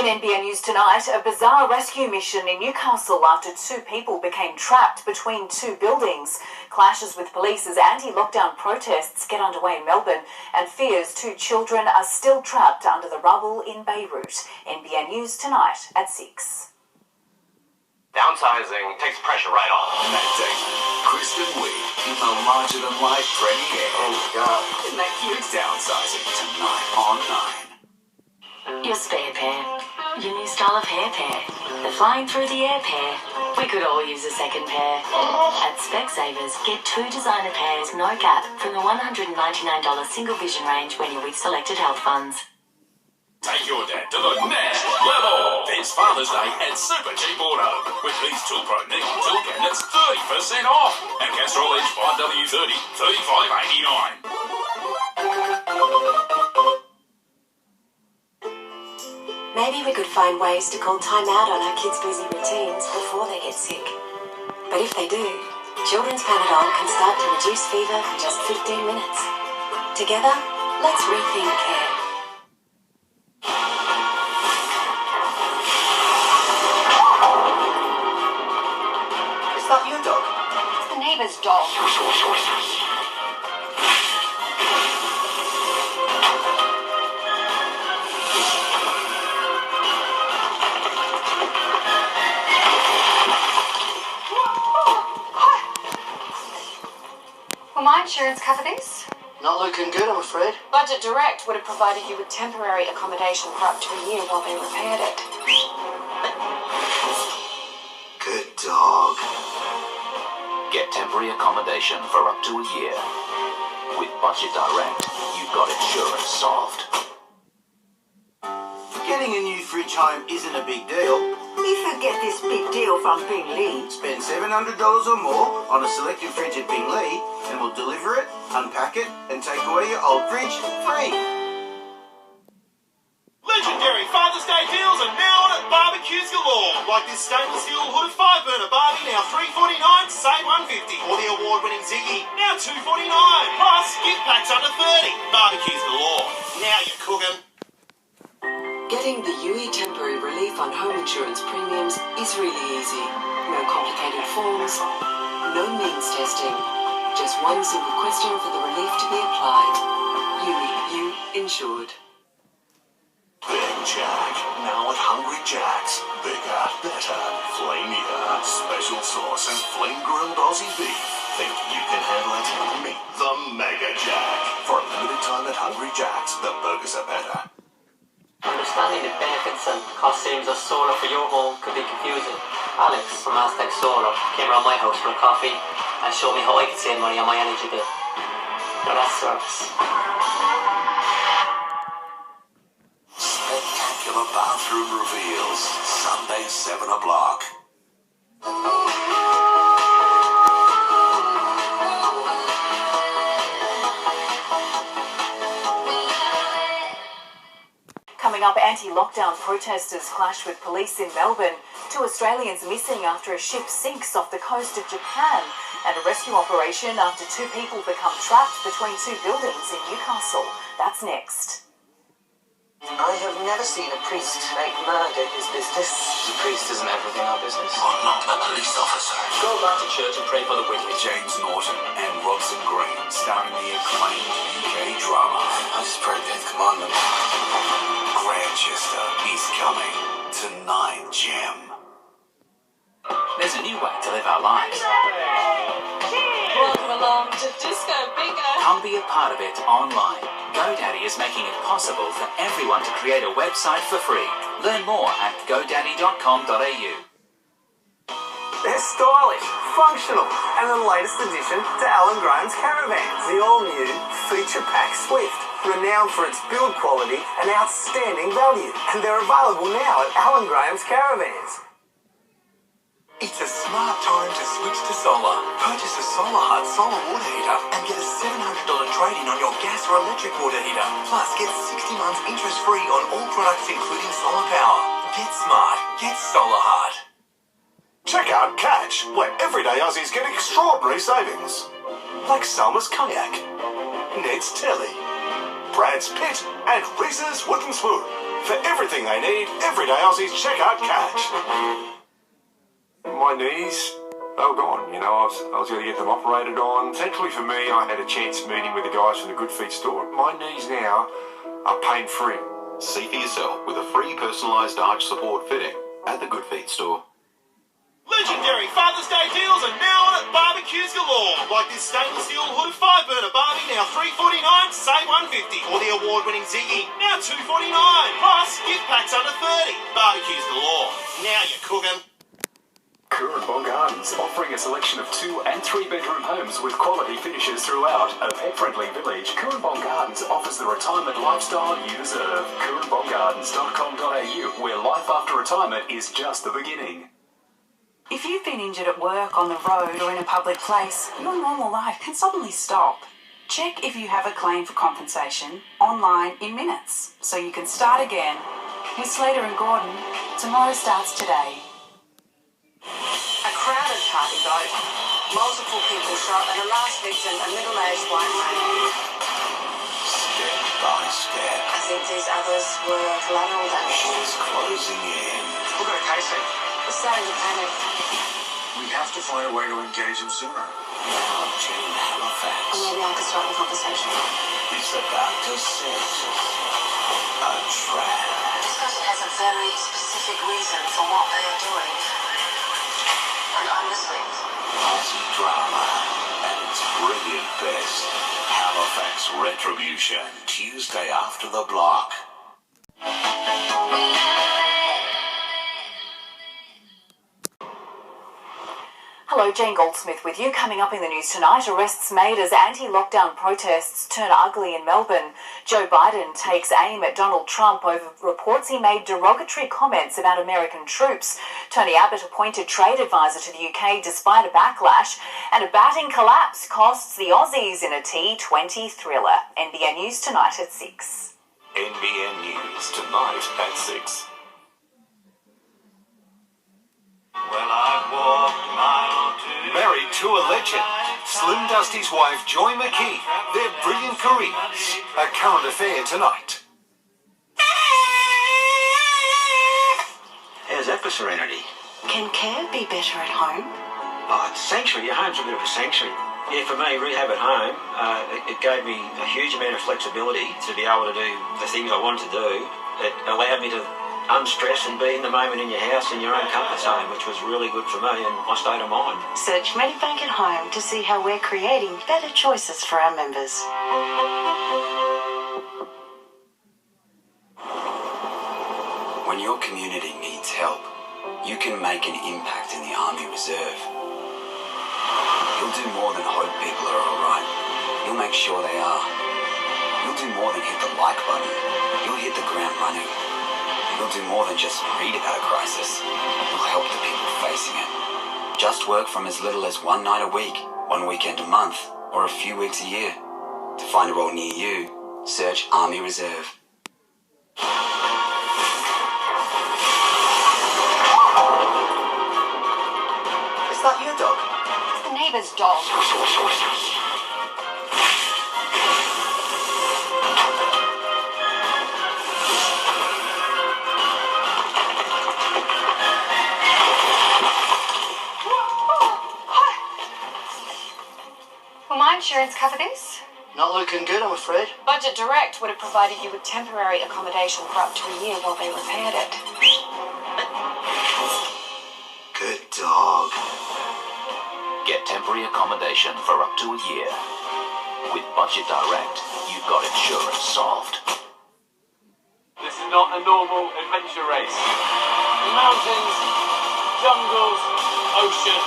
In NBN News tonight, a bizarre rescue mission in Newcastle after two people became trapped between two buildings. Clashes with police as anti-lockdown protests get underway in Melbourne, and fears two children are still trapped under the rubble in Beirut. NBN News tonight at 6. Downsizing takes pressure right off. Matt Damon, Kristen Wiig in the larger-than-life premiere. Oh, God. Isn't that cute? Downsizing tonight on 9. Your spare pair. Your new style of hair pair. The flying through the air pair. We could all use a second pair. At Specsavers, get 2 designer pairs, no gap, from the $199 single vision range when you're with selected health funds. Take your dad to the next level this Father's Day at Super Cheap Auto. With these Tool Pro nickel tool cabinets 30% off. And Castrol Edge 5W30, $35.89. Maybe we could find ways to call time out on our kids' busy routines before they get sick. But if they do, Children's Panadol can start to reduce fever in just 15 minutes. Together, let's rethink care. Is that your dog? It's the neighbour's dog. Will my insurance cover this? Not looking good, I'm afraid. Budget Direct would have provided you with temporary accommodation for up to a year while they repaired it. Good dog. Get temporary accommodation for up to a year. With Budget Direct, you've got insurance solved. Getting a new fridge home isn't a big deal. If you get this big deal from Bingley, Spend $700 or more on a selected fridge at Bingley, and we'll deliver it, unpack it, and take away your old fridge free. Legendary Father's Day deals are now on at barbecues galore. Like this stainless steel hooded 5-burner barbie, now $3.49, save $1.50. Or the award-winning Ziggy, now $2.49. Plus, gift packs under $30. Barbecues galore. Now you're cooking. Getting the UE temporary relief on home insurance premiums is really easy. No complicated forms, no means testing. Just one simple question for the relief to be applied. UE, you insured. Big Jack, now at Hungry Jack's. Bigger, better, flamier. Special sauce and flame-grilled Aussie beef. Think you can handle it? Meet the Mega Jack. For a limited time at Hungry Jack's, the burgers are better. Understanding the benefits and costings of solar for your home could be confusing. Alex from Aztec Solar came around my house for a coffee and showed me how I could save money on my energy bill. Now that's service. Spectacular bathroom reveals. Sunday 7 o'clock. Coming up, anti-lockdown protesters clash with police in Melbourne. 2 Australians missing after a ship sinks off the coast of Japan. And a rescue operation after 2 people become trapped between 2 buildings in Newcastle. That's next. I have never seen a priest make murder his business. The priest isn't everything our business. I'm not a police officer. Go back to church and pray for the wicked. James Norton and Robson Green, starring the acclaimed UK drama. I just pray 10th commandment. Grantchester is coming to 9GEM. There's a new way to live our lives. Welcome along to Disco Bingo. Come be a part of it online. GoDaddy is making it possible for everyone to create a website for free. Learn more at godaddy.com.au. They're stylish, functional, and the latest addition to Alan Graham's Caravans, the all-new feature-packed Swift, renowned for its build quality and outstanding value. And they're available now at Alan Graham's Caravans. It's a smart time to switch to solar. Purchase a Solar Hut solar water heater and get a $700 trade-in on your gas or electric water heater. Plus, get 60 months interest-free on all products including solar power. Get smart. Get Solar Hut. Check out Catch, where everyday Aussies get extraordinary savings. Like Salma's Kayak, Ned's Telly, Brad's Pit, and Reese's Wooden Spoon. For everything they need, Everyday Aussies check out Catch. My knees, they were gone. I was going to get them operated on. Thankfully for me, I had a chance meeting with the guys from the Good Feet store. My knees now are pain-free. See for yourself with a free personalised arch support fitting at the Good Feet store. Legendary Father's Day deals are now on at barbecues galore. Like this stainless steel hooded 5-burner Barbie, now $3.49, save $1.50. Or the award-winning Ziggy, now $2.49. Plus, gift packs under $30. Barbecues galore. Now you're cooking. Coorabong Gardens, offering a selection of 2 and 3 bedroom homes with quality finishes throughout a pet-friendly village. Coorabong Gardens offers the retirement lifestyle you deserve. CoorabongGardens.com.au, where life after retirement is just the beginning. If you've been injured at work, on the road or in a public place, your normal life can suddenly stop. Check if you have a claim for compensation online in minutes, so you can start again. With Slater and Gordon, tomorrow starts today. A crowded party boat. Multiple people shot and the last victim a middle-aged white man. Step by step. I think these others were collateral damage. She's closing in. We've got a case here. We're starting to panic. We have to find a way to engage him sooner. Now Jane Halifax Or maybe I could start the conversation. is about to set a trap. This person has a very specific reason for what they are doing. And I'm listening. Aussie drama at its brilliant best. Halifax Retribution, Tuesday after the block. Hello, Jane Goldsmith with you. Coming up in the news tonight, arrests made as anti-lockdown protests turn ugly in Melbourne. Joe Biden takes aim at Donald Trump over reports he made derogatory comments about American troops. Tony Abbott appointed trade advisor to the UK despite a backlash. And a batting collapse costs the Aussies in a T20 thriller. NBN News tonight at 6. NBN News tonight at 6. Married to a legend, Slim Dusty's wife Joy McKee. Their brilliant careers. A current affair tonight. How's that for serenity? Can care be better at home? Oh, it's sanctuary. Your home's a bit of a sanctuary. Yeah, for me, rehab at home, it gave me a huge amount of flexibility to be able to do the things I wanted to do. It allowed me to unstress and be in the moment in your house in your own comfort zone, which was really good for me and my state of mind. Search Medibank at Home to see how we're creating better choices for our members. When your community needs help, you can make an impact in the Army Reserve. You'll do more than hope people are alright. You'll make sure they are. You'll do more than hit the like button. You'll hit the ground running. You'll do more than just read about a crisis. You'll help the people facing it. Just work from as little as one night a week, one weekend a month, or a few weeks a year. To find a role near you, search Army Reserve. Is that your dog? It's the neighbour's dog. Will my insurance cover this? Not looking good, I'm afraid. Budget Direct would have provided you with temporary accommodation for up to a year while they repaired it. Good dog. Get temporary accommodation for up to a year. With Budget Direct, you've got insurance solved. This is not a normal adventure race. Mountains, jungles, ocean,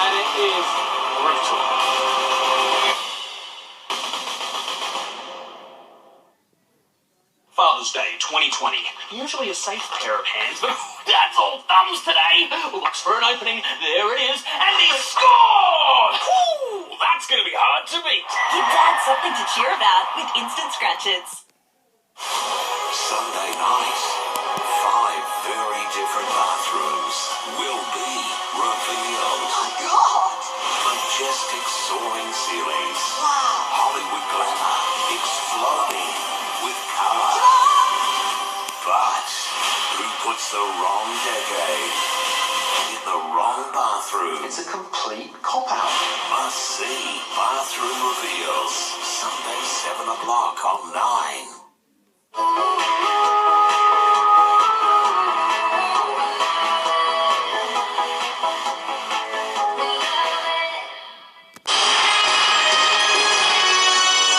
and it is brutal. Father's Day 2020. Usually a safe pair of hands, but Dad's all thumbs today. Looks for an opening. There it is. And he scored! Woo! That's going to be hard to beat. Give Dad something to cheer about with instant scratches. Sunday night. 5 very different bathrooms will be revealed. Oh, God! Majestic soaring ceilings. Wow! Hollywood glamour exploding with colour. puts the wrong decade in the wrong bathroom. It's a complete cop-out. Must see Bathroom Reveals. Sunday 7 o'clock on 9.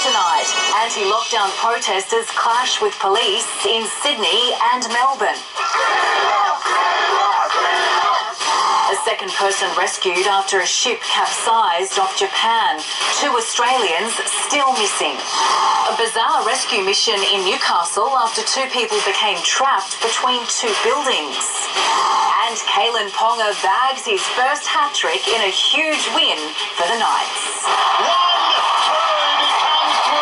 Tonight, anti-lockdown protesters clash with police in Sydney and Melbourne. A second person rescued after a ship capsized off Japan. 2 Australians still missing. A bizarre rescue mission in Newcastle after 2 people became trapped between 2 buildings. And Kalen Ponga bags his first hat-trick in a huge win for the Knights. 1, 2 becomes 3.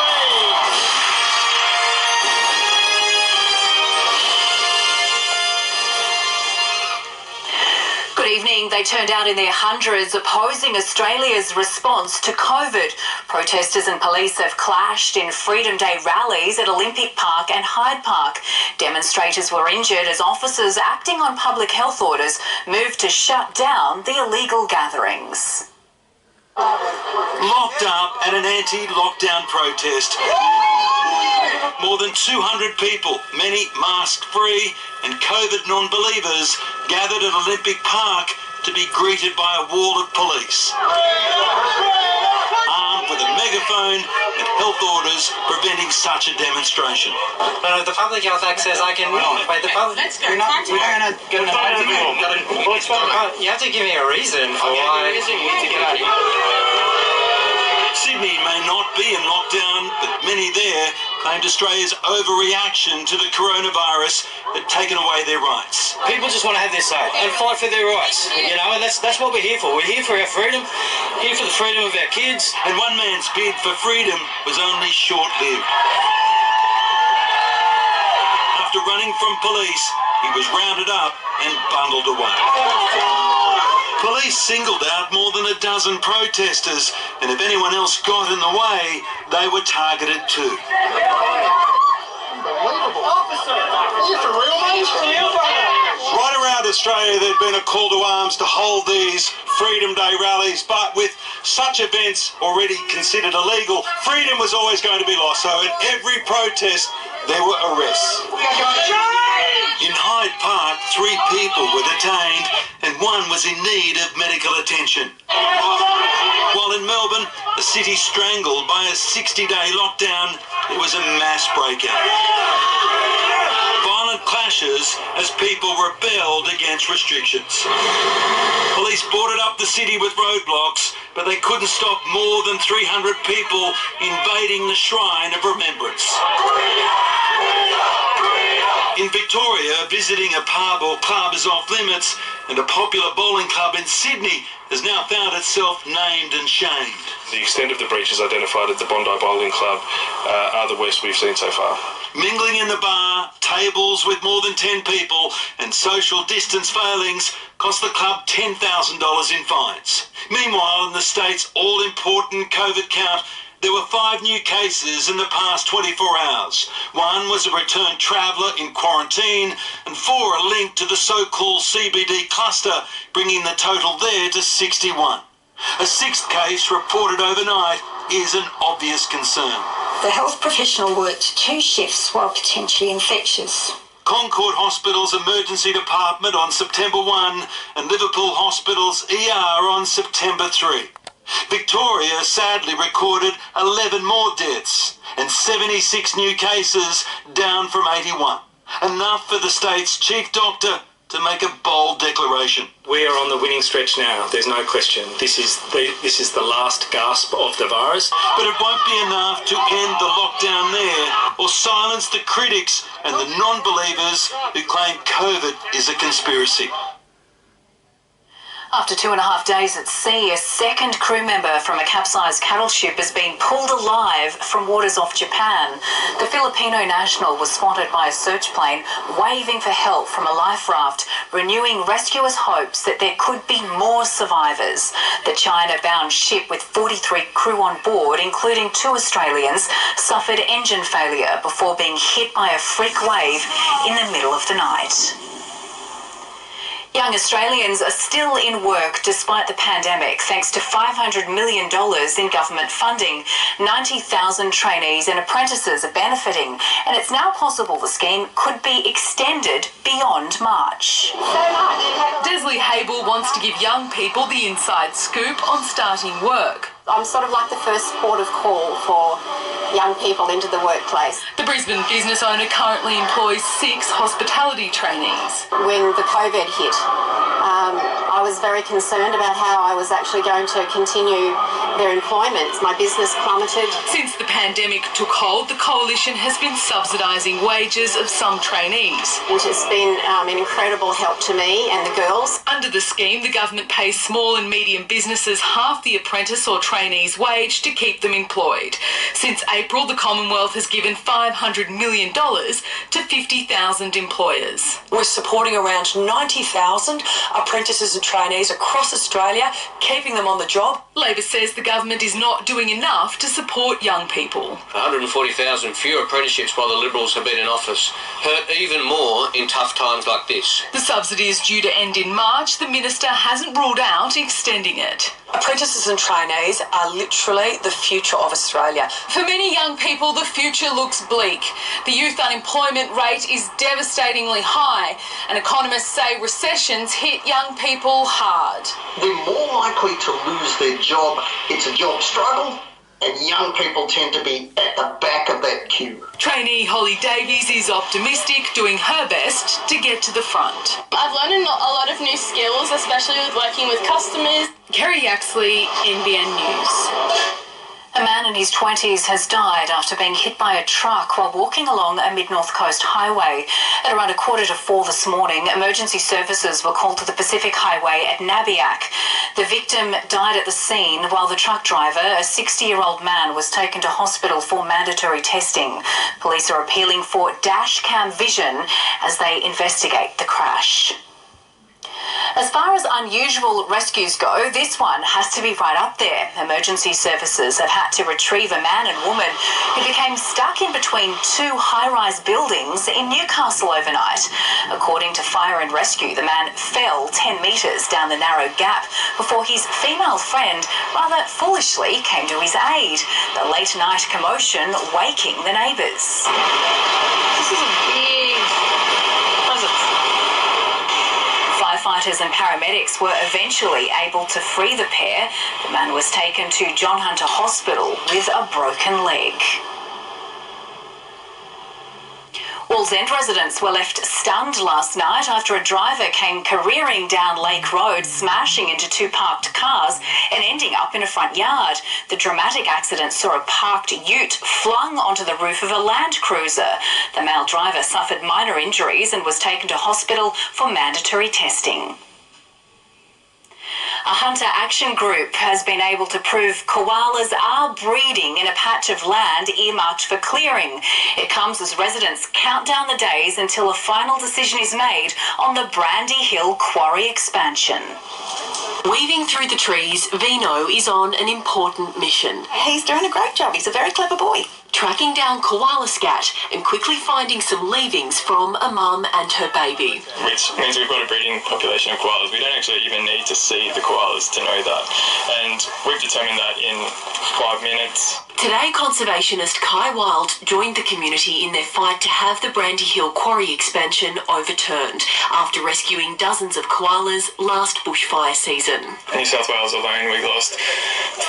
Good evening. They turned out in their hundreds opposing Australia's response to COVID. Protesters and police have clashed in Freedom Day rallies at Olympic Park and Hyde Park. Demonstrators were injured as officers acting on public health orders moved to shut down the illegal gatherings. Locked up at an anti-lockdown protest. More than 200 people, many mask-free and COVID non-believers, gathered at Olympic Park to be greeted by a wall of police, armed with a megaphone and health orders preventing such a demonstration. The Public Health Act says I can... Wait, the public... Let's go. We're not going to get an You have to give me a reason for why... Sydney may not be in lockdown, but many there claimed Australia's overreaction to the coronavirus had taken away their rights. People just want to have their say and fight for their rights, you know, and that's what we're here for. We're here for our freedom, here for the freedom of our kids. And one man's bid for freedom was only short-lived. After running from police, he was rounded up and bundled away. Police singled out more than a dozen protesters, and if anyone else got in the way, they were targeted too. Unbelievable. Officer, are you for real, mate? Right around Australia, there'd been a call to arms to hold these Freedom Day rallies, but with such events already considered illegal, freedom was always going to be lost. So at every protest, there were arrests. In Hyde Park, 3 people were detained and 1 was in need of medical attention. While in Melbourne, the city strangled by a 60-day lockdown, it was a mass breakout. Violent clashes as people rebelled against restrictions. Police boarded up the city with roadblocks, but they couldn't stop more than 300 people invading the Shrine of Remembrance. In Victoria, visiting a pub or club is off limits, and a popular bowling club in Sydney has now found itself named and shamed. The extent of the breaches identified at the Bondi Bowling Club are the worst we've seen so far. Mingling in the bar, tables with more than 10 people, and social distance failings cost the club $10,000 in fines. Meanwhile, in the state's all-important COVID count, there were 5 new cases in the past 24 hours. 1 was a returned traveller in quarantine, and 4 are linked to the so-called CBD cluster, bringing the total there to 61. A 6th case reported overnight is an obvious concern. The health professional worked 2 shifts while potentially infectious. Concord Hospital's emergency department on September 1 and Liverpool Hospital's ER on September 3. Victoria sadly recorded 11 more deaths and 76 new cases, down from 81. Enough for the state's chief doctor to make a bold declaration. We are on the winning stretch now, there's no question. This is the last gasp of the virus. But it won't be enough to end the lockdown there or silence the critics and the non-believers who claim COVID is a conspiracy. After 2.5 days at sea, a second crew member from a capsized cattle ship has been pulled alive from waters off Japan. The Filipino national was spotted by a search plane waving for help from a life raft, renewing rescuers' hopes that there could be more survivors. The China-bound ship with 43 crew on board, including 2 Australians, suffered engine failure before being hit by a freak wave in the middle of the night. Young Australians are still in work despite the pandemic, thanks to $500 million in government funding. 90,000 trainees and apprentices are benefiting, and it's now possible the scheme could be extended beyond March. Desley Hable wants to give young people the inside scoop on starting work. I'm sort of like the first port of call for young people into the workplace. The Brisbane business owner currently employs 6 hospitality trainees. When the COVID hit, I was very concerned about how I was actually going to continue their employment. My business plummeted. Since the pandemic took hold, the coalition has been subsidising wages of some trainees. Which has been an incredible help to me and the girls. Under the scheme, the government pays small and medium businesses half the apprentice or trainee's wage to keep them employed. Since April, the Commonwealth has given $500 million to 50,000 employers. We're supporting around 90,000 apprentices and trainees across Australia, keeping them on the job. Labor says the government is not doing enough to support young people. 140,000 fewer apprenticeships while the Liberals have been in office hurt even more in tough times like this. The subsidy is due to end in March. The minister hasn't ruled out extending it. Apprentices and trainees are literally the future of Australia. For many young people, the future looks bleak. The youth unemployment rate is devastatingly high, and economists say recessions hit young people hard. They're more likely to lose their job. It's a job struggle, and young people tend to be at the back of that queue. Trainee Holly Davies is optimistic, doing her best to get to the front. I've learned a lot of new skills, especially with working with customers. Kerry Yaxley, NBN News. A man in his 20s has died after being hit by a truck while walking along a mid-north coast highway. At around 3:45 this morning, emergency services were called to the Pacific Highway at Nabiac. The victim died at the scene while the truck driver, a 60-year-old man, was taken to hospital for mandatory testing. Police are appealing for dash cam vision as they investigate the crash. As far as unusual rescues go, this one has to be right up there. Emergency services have had to retrieve a man and woman who became stuck in between 2 high-rise buildings in Newcastle overnight. According to Fire and Rescue, the man fell 10 metres down the narrow gap before his female friend rather foolishly came to his aid. The late-night commotion waking the neighbours. This is a big present. Firefighters and paramedics were eventually able to free the pair. The man was taken to John Hunter Hospital with a broken leg. Wallsend residents were left stunned last night after a driver came careering down Lake Road, smashing into 2 parked cars and ending up in a front yard. The dramatic accident saw a parked ute flung onto the roof of a Land Cruiser. The male driver suffered minor injuries and was taken to hospital for mandatory testing. A hunter action group has been able to prove koalas are breeding in a patch of land earmarked for clearing. It comes as residents count down the days until a final decision is made on the Brandy Hill quarry expansion. Weaving through the trees, Vino is on an important mission. He's doing a great job. He's a very clever boy. Tracking down koala scat and quickly finding some leavings from a mum and her baby. Which means we've got a breeding population of koalas. We don't actually even need to see the koalas to know that. And we've determined that in 5 minutes. Today, conservationist Kai Wild joined the community in their fight to have the Brandy Hill quarry expansion overturned after rescuing dozens of koalas last bushfire season. In New South Wales alone, we lost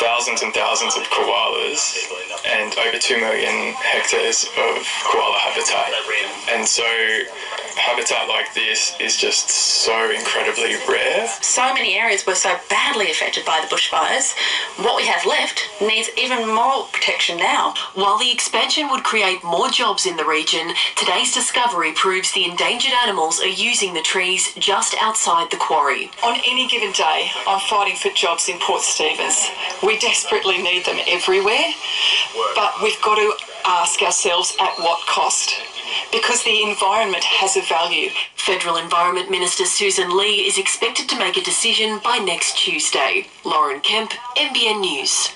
thousands and thousands of koalas and over 2 million hectares of koala habitat. And so habitat like this is just so incredibly rare. So many areas were so badly affected by the bushfires. What we have left needs even more protection now. While the expansion would create more jobs in the region, today's discovery proves the endangered animals are using the trees just outside the quarry. On any given day, I'm fighting for jobs in Port Stephens. We desperately need them everywhere, but we've got to ask ourselves at what cost. Because the environment has a value. Federal Environment Minister Susan Lee is expected to make a decision by next Tuesday. Lauren Kemp, NBN News.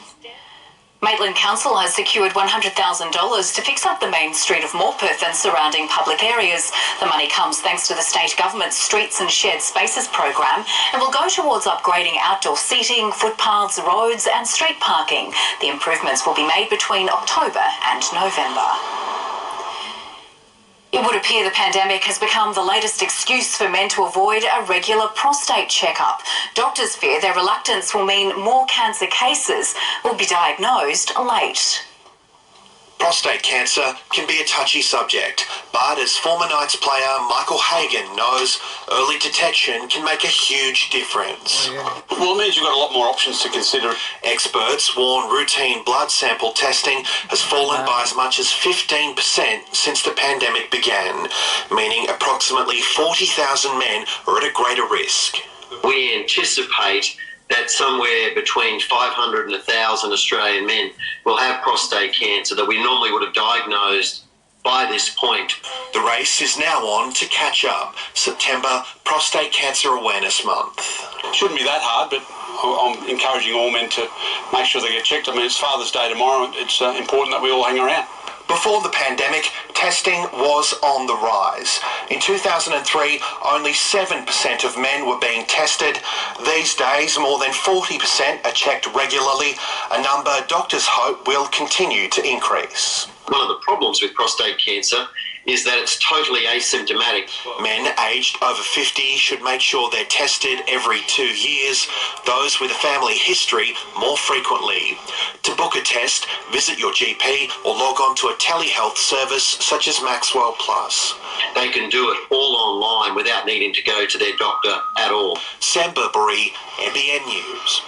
Maitland Council has secured $100,000 to fix up the main street of Morpeth and surrounding public areas. The money comes thanks to the state government's Streets and Shared Spaces program and will go towards upgrading outdoor seating, footpaths, roads and street parking. The improvements will be made between October and November. It would appear the pandemic has become the latest excuse for men to avoid a regular prostate checkup. Doctors fear their reluctance will mean more cancer cases will be diagnosed late. Prostate cancer can be a touchy subject, but as former Knights player Michael Hagan knows, early detection can make a huge difference. Well, it means you've got a lot more options to consider. Experts warn routine blood sample testing has fallen by as much as 15% since the pandemic began, meaning approximately 40,000 men are at a greater risk. We anticipate that somewhere between 500 and 1,000 Australian men will have prostate cancer that we normally would have diagnosed by this point. The race is now on to catch up. September, Prostate Cancer Awareness Month. Shouldn't be that hard, but I'm encouraging all men to make sure they get checked. I mean, it's Father's Day tomorrow. It's important that we all hang around. Before the pandemic, testing was on the rise. In 2003, only 7% of men were being tested. These days, more than 40% are checked regularly, a number doctors hope will continue to increase. One of the problems with prostate cancer is that it's totally asymptomatic. Men aged over 50 should make sure they're tested every 2 years, those with a family history more frequently. To book a test, visit your GP or log on to a telehealth service such as Maxwell Plus. They can do it all online without needing to go to their doctor at all. Sam Burbury, NBN News.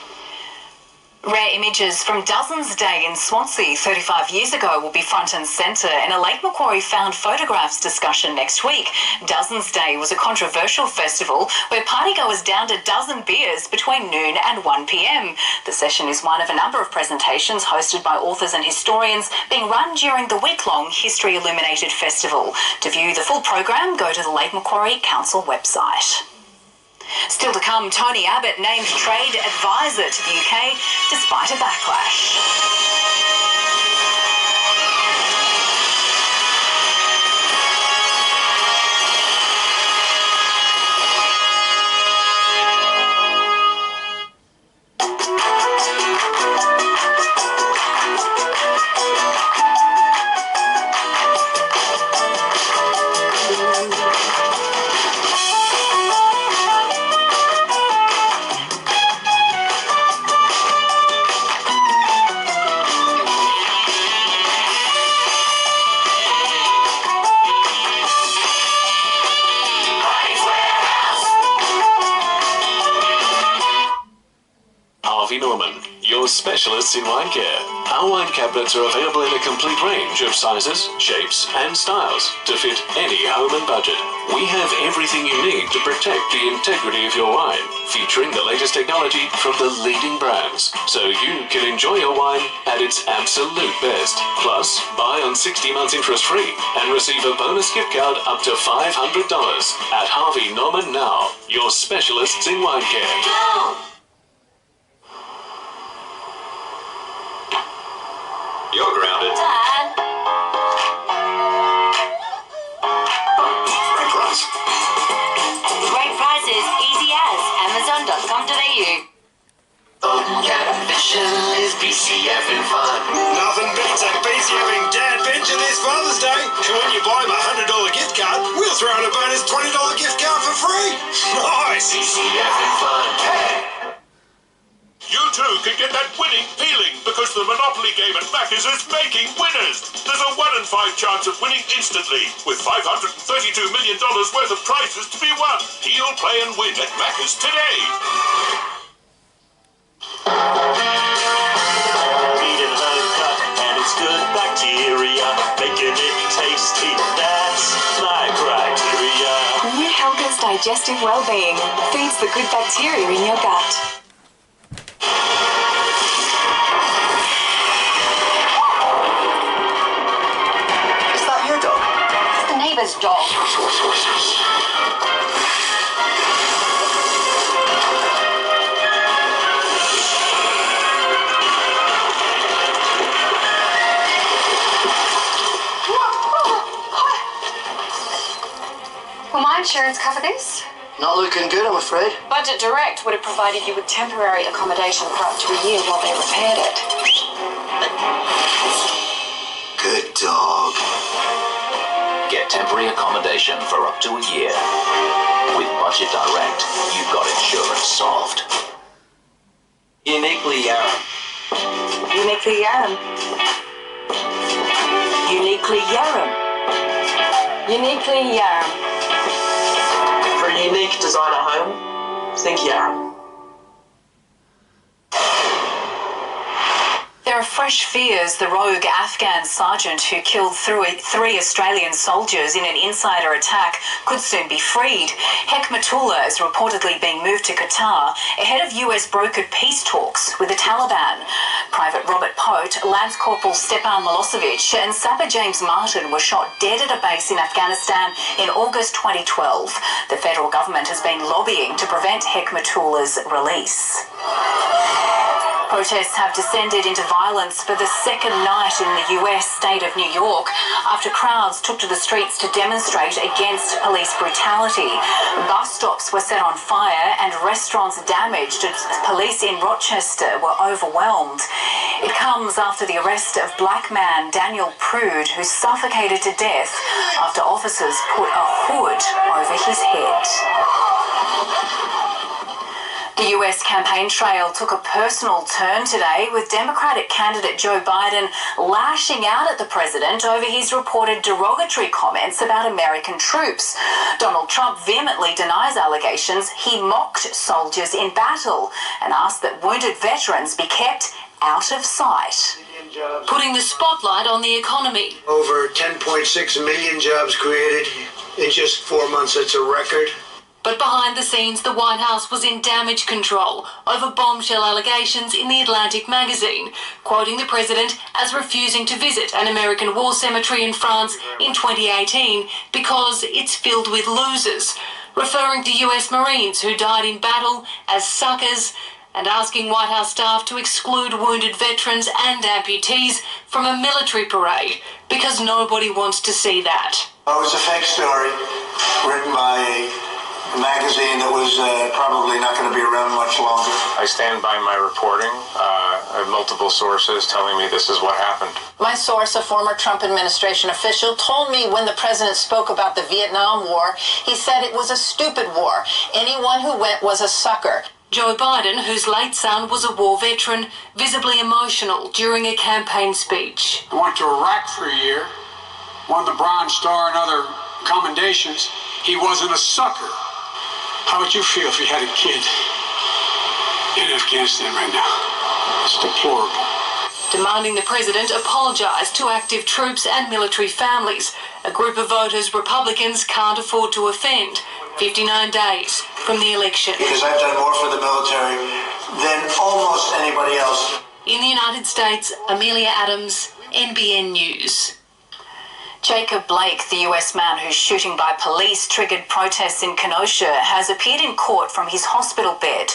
Rare images from Dozens Day in Swansea 35 years ago will be front and centre in a Lake Macquarie Found Photographs discussion next week. Dozens Day was a controversial festival where partygoers downed a dozen beers between noon and 1 p.m. The session is one of a number of presentations hosted by authors and historians being run during the week-long History Illuminated Festival. To view the full program, go to the Lake Macquarie Council website. Still to come, Tony Abbott named trade advisor to the UK despite a backlash. Specialists in wine care. Our wine cabinets are available in a complete range of sizes, shapes and styles to fit any home and budget. We have everything you need to protect the integrity of your wine, featuring the latest technology from the leading brands, so you can enjoy your wine at its absolute best. Plus, buy on 60 months interest-free and receive a bonus gift card up to $500 at Harvey Norman now, your specialists in wine care. You're grounded. Great Dad. price. Great prices, easy as Amazon.com.au. Catfishing is BCF and fun. Nothing beats a BCFing dad bench this Father's Day. And when you buy him a $100 gift card, we'll throw in a bonus $20 gift card for free. Nice. BCF and fun. Hey. You too can get that winning feeling because the Monopoly game at Macca's is making winners. There's a 1 in 5 chance of winning instantly with $532 million worth of prizes to be won. Deal, play and win at Macca's today. Eat it home cut and it's good bacteria, making it tasty. That's my criteria. New Helga's digestive well-being feeds the good bacteria in your gut. Neighbour's dog. Will my insurance cover this? Not looking good, I'm afraid. Budget Direct would have provided you with temporary accommodation for up to a year while they repaired it. Good dog. Get temporary accommodation for up to a year. With Budget Direct, you've got insurance solved. Uniquely Yarram. Uniquely Yarram. Uniquely Yarram. Uniquely Yarram. For a unique designer home, think Yarram. There are fresh fears the rogue Afghan sergeant who killed three Australian soldiers in an insider attack could soon be freed. Hekmatullah is reportedly being moved to Qatar ahead of US brokered peace talks with the Taliban. Private Robert Pote, Lance Corporal Stepan Milosevic and Sapper James Martin were shot dead at a base in Afghanistan in August 2012. The federal government has been lobbying to prevent Hekmatullah's release. Protests have descended into violence for the second night in the US state of New York after crowds took to the streets to demonstrate against police brutality. Bus stops were set on fire and restaurants damaged as police in Rochester were overwhelmed. It comes after the arrest of black man Daniel Prude, who suffocated to death after officers put a hood over his head. The US campaign trail took a personal turn today with Democratic candidate Joe Biden lashing out at the president over his reported derogatory comments about American troops. Donald Trump vehemently denies allegations he mocked soldiers in battle and asked that wounded veterans be kept out of sight. Putting the spotlight on the economy. Over 10.6 million jobs created in just 4 months. That's a record. But behind the scenes, the White House was in damage control over bombshell allegations in the Atlantic magazine, quoting the president as refusing to visit an American war cemetery in France in 2018 because it's filled with losers, referring to US Marines who died in battle as suckers, and asking White House staff to exclude wounded veterans and amputees from a military parade because nobody wants to see that. Oh, it's a fake story written by a magazine that was probably not going to be around much longer. I stand by my reporting. I have multiple sources telling me this is what happened. My source, a former Trump administration official, told me when the president spoke about the Vietnam War, he said it was a stupid war. Anyone who went was a sucker. Joe Biden, whose late son was a war veteran, visibly emotional during a campaign speech. I went to Iraq for a year, won the Bronze Star and other commendations. He wasn't a sucker. How would you feel if you had a kid in Afghanistan right now? It's deplorable. Demanding the president apologise to active troops and military families, a group of voters Republicans can't afford to offend, 59 days from the election. Because I've done more for the military than almost anybody else. In the United States, Amelia Adams, NBN News. Jacob Blake, the US man whose shooting by police triggered protests in Kenosha, has appeared in court from his hospital bed.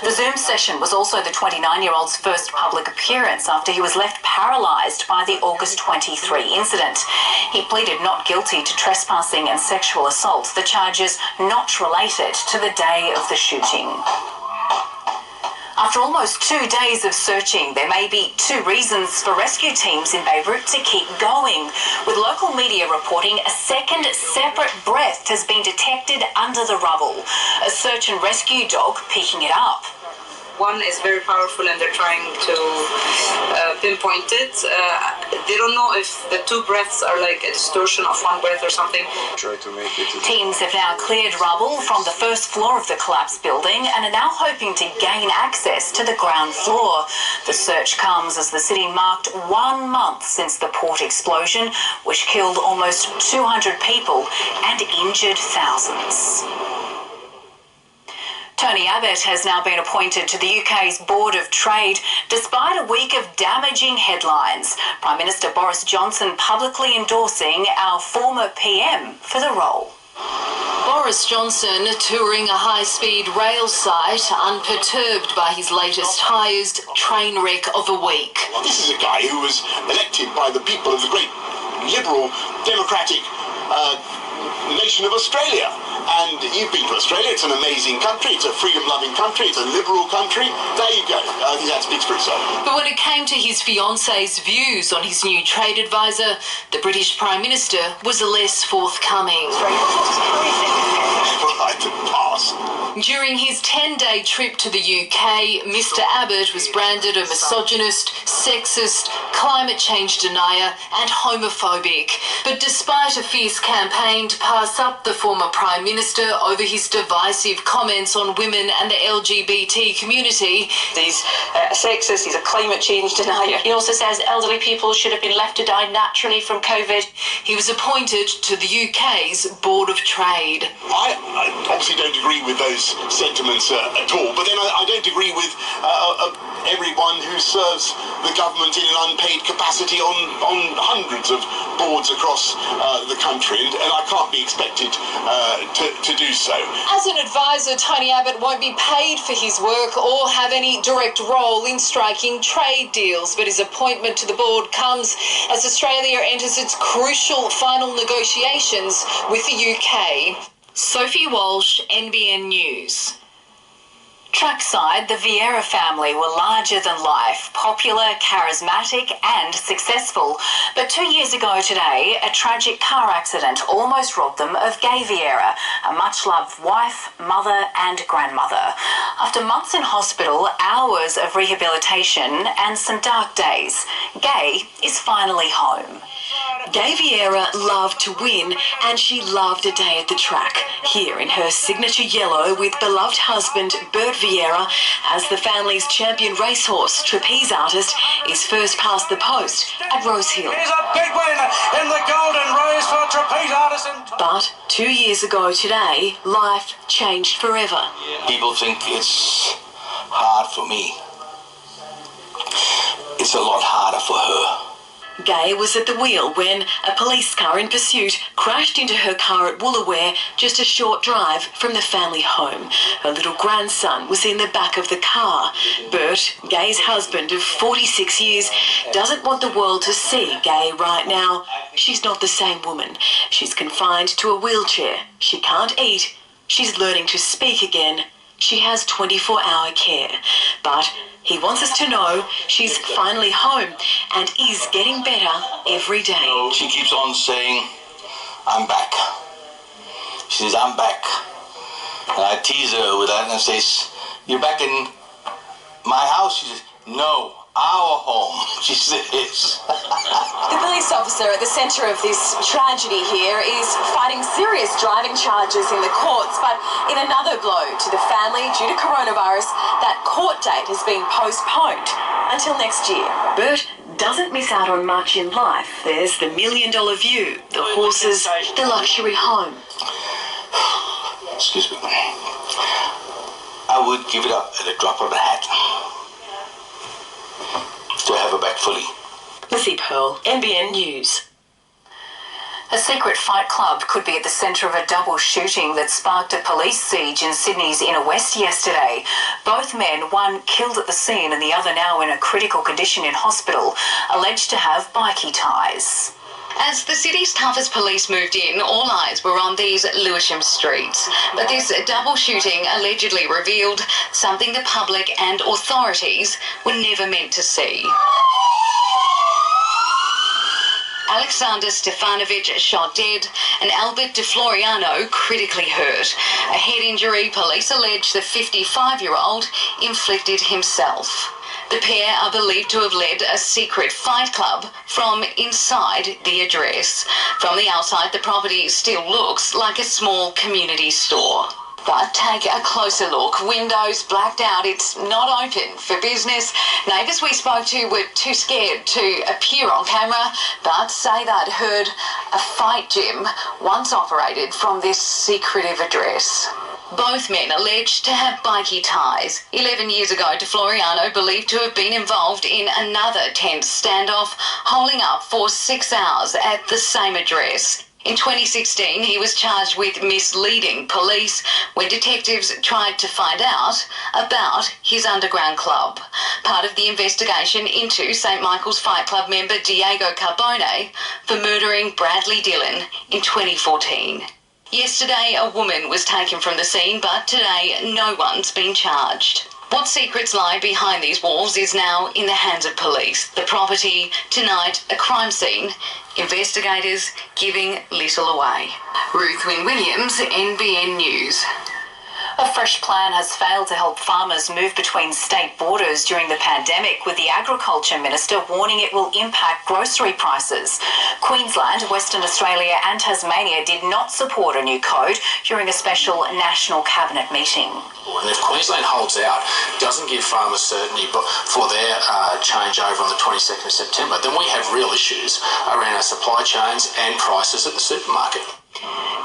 The Zoom session was also the 29-year-old's first public appearance after he was left paralysed by the August 23 incident. He pleaded not guilty to trespassing and sexual assault, the charges not related to the day of the shooting. After almost 2 days of searching, there may be 2 reasons for rescue teams in Beirut to keep going, with local media reporting a second separate breath has been detected under the rubble. A search and rescue dog picking it up. One is very powerful and they're trying to pinpoint it. They don't know if the 2 breaths are like a distortion of 1 breath or something. Teams have now cleared rubble from the first floor of the collapsed building and are now hoping to gain access to the ground floor. The search comes as the city marked 1 month since the port explosion, which killed almost 200 people and injured thousands. Tony Abbott has now been appointed to the UK's Board of Trade, despite a week of damaging headlines. Prime Minister Boris Johnson publicly endorsing our former PM for the role. Boris Johnson touring a high-speed rail site, unperturbed by his latest hires, train wreck of the week. This is a guy who was elected by the people of the great liberal democratic nation of Australia. And you've been to Australia. It's an amazing country. It's a freedom-loving country. It's a liberal country. There you go. I think that speaks for itself. But when it came to his fiance's views on his new trade advisor, the British Prime Minister was less forthcoming. Pass. During his 10-day trip to the UK, Mr Abbott was branded a misogynist, sexist, climate change denier and homophobic. But despite a fierce campaign to pass up the former Prime Minister over his divisive comments on women and the LGBT community, He's sexist, he's a climate change denier. He also says elderly people should have been left to die naturally from COVID. He was appointed to the UK's Board of Trade. I obviously don't agree with those sentiments at all, but then I don't agree with everyone who serves the government in an unpaid capacity on hundreds of boards across the country, and I can't be expected to do so. As an advisor, Tony Abbott won't be paid for his work or have any direct role in striking trade deals, but his appointment to the board comes as Australia enters its crucial final negotiations with the UK. Sophie Walsh, NBN News. Trackside, the Vieira family were larger than life, popular, charismatic and successful. But 2 years ago today, a tragic car accident almost robbed them of Gay Vieira, a much-loved wife, mother and grandmother. After months in hospital, hours of rehabilitation and some dark days, Gay is finally home. Gay Vieira loved to win, and she loved a day at the track. Here in her signature yellow with beloved husband Bert Vieira as the family's champion racehorse, trapeze artist, is first past the post at Rose Hill. Here's a big win in the golden race for trapeze artist. But 2 years ago today, life changed forever. People think it's hard for me. It's a lot harder for her. Gay was at the wheel when a police car in pursuit crashed into her car at Woolooware, just a short drive from the family home. Her little grandson was in the back of the car. Bert, Gay's husband of 46 years, doesn't want the world to see Gay right now. She's not the same woman. She's confined to a wheelchair. She can't eat. She's learning to speak again. She has 24-hour care. But he wants us to know she's finally home and is getting better every day. She keeps on saying, I'm back. She says, I'm back. And I tease her with that and I say, you're back in my house? She says, no, our home, she says. The police officer at the centre of this tragedy here is fighting serious driving charges in the courts, but in another blow to the family due to coronavirus, that court date has been postponed until next year. Bert doesn't miss out on much in life. There's the $1 million view, the horses, the luxury home. Excuse me. I would give it up at a drop of a hat to have her back fully. Lizzie Pearl, NBN News. A secret fight club could be at the centre of a double shooting that sparked a police siege in Sydney's inner west yesterday. Both men, one killed at the scene and the other now in a critical condition in hospital, alleged to have bikie ties. As the city's toughest police moved in, all eyes were on these Lewisham streets. But this double shooting allegedly revealed something the public and authorities were never meant to see. Alexander Stefanovic shot dead and Albert De Floriano critically hurt. A head injury police allege the 55-year-old inflicted himself. The pair are believed to have led a secret fight club from inside the address. From the outside, the property still looks like a small community store. But take a closer look. Windows blacked out. It's not open for business. Neighbours we spoke to were too scared to appear on camera, but say they'd heard a fight gym once operated from this secretive address. Both men alleged to have bikie ties. 11 years ago, De Floriano believed to have been involved in another tense standoff, holding up for 6 hours at the same address. In 2016, he was charged with misleading police when detectives tried to find out about his underground club. Part of the investigation into St Michael's Fight Club member Diego Carbone for murdering Bradley Dillon in 2014. Yesterday, a woman was taken from the scene, but today, no one's been charged. What secrets lie behind these walls is now in the hands of police. The property, tonight, a crime scene. Investigators giving little away. Ruth Wynne-Williams, NBN News. A fresh plan has failed to help farmers move between state borders during the pandemic, with the Agriculture Minister warning it will impact grocery prices. Queensland, Western Australia and Tasmania did not support a new code during a special National Cabinet meeting. And if Queensland holds out, doesn't give farmers certainty but for their changeover on the 22nd of September, then we have real issues around our supply chains and prices at the supermarket.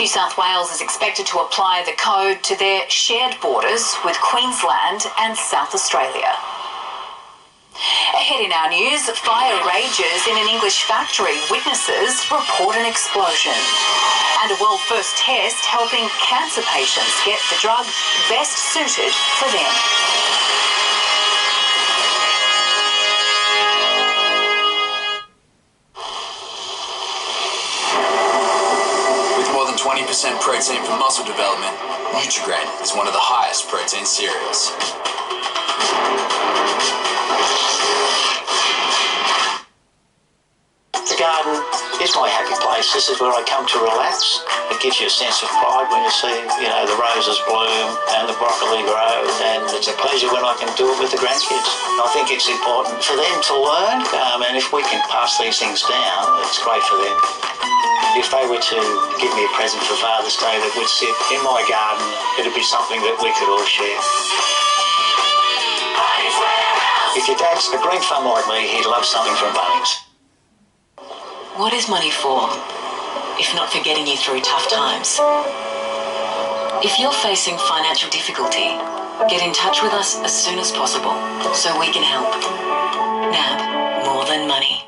New South Wales is expected to apply the code to their shared borders with Queensland and South Australia. Ahead in our news, fire rages in an English factory. Witnesses report an explosion. And a world first test helping cancer patients get the drug best suited for them. With more than 20% protein for muscle development, Nutrigrain is one of the highest protein cereals. The garden is my happy place. This is where I come to relax. It gives you a sense of pride when you see, the roses bloom and the broccoli grow, and it's a pleasure when I can do it with the grandkids. I think it's important for them to learn, and if we can pass these things down, it's great for them. If they were to give me a present for Father's Day that would sit in my garden, it'd be something that we could all share. If your dad's a green thumb like me, he'd love something from Bunnings. What is money for, if not for getting you through tough times? If you're facing financial difficulty, get in touch with us as soon as possible so we can help. NAB, more than money.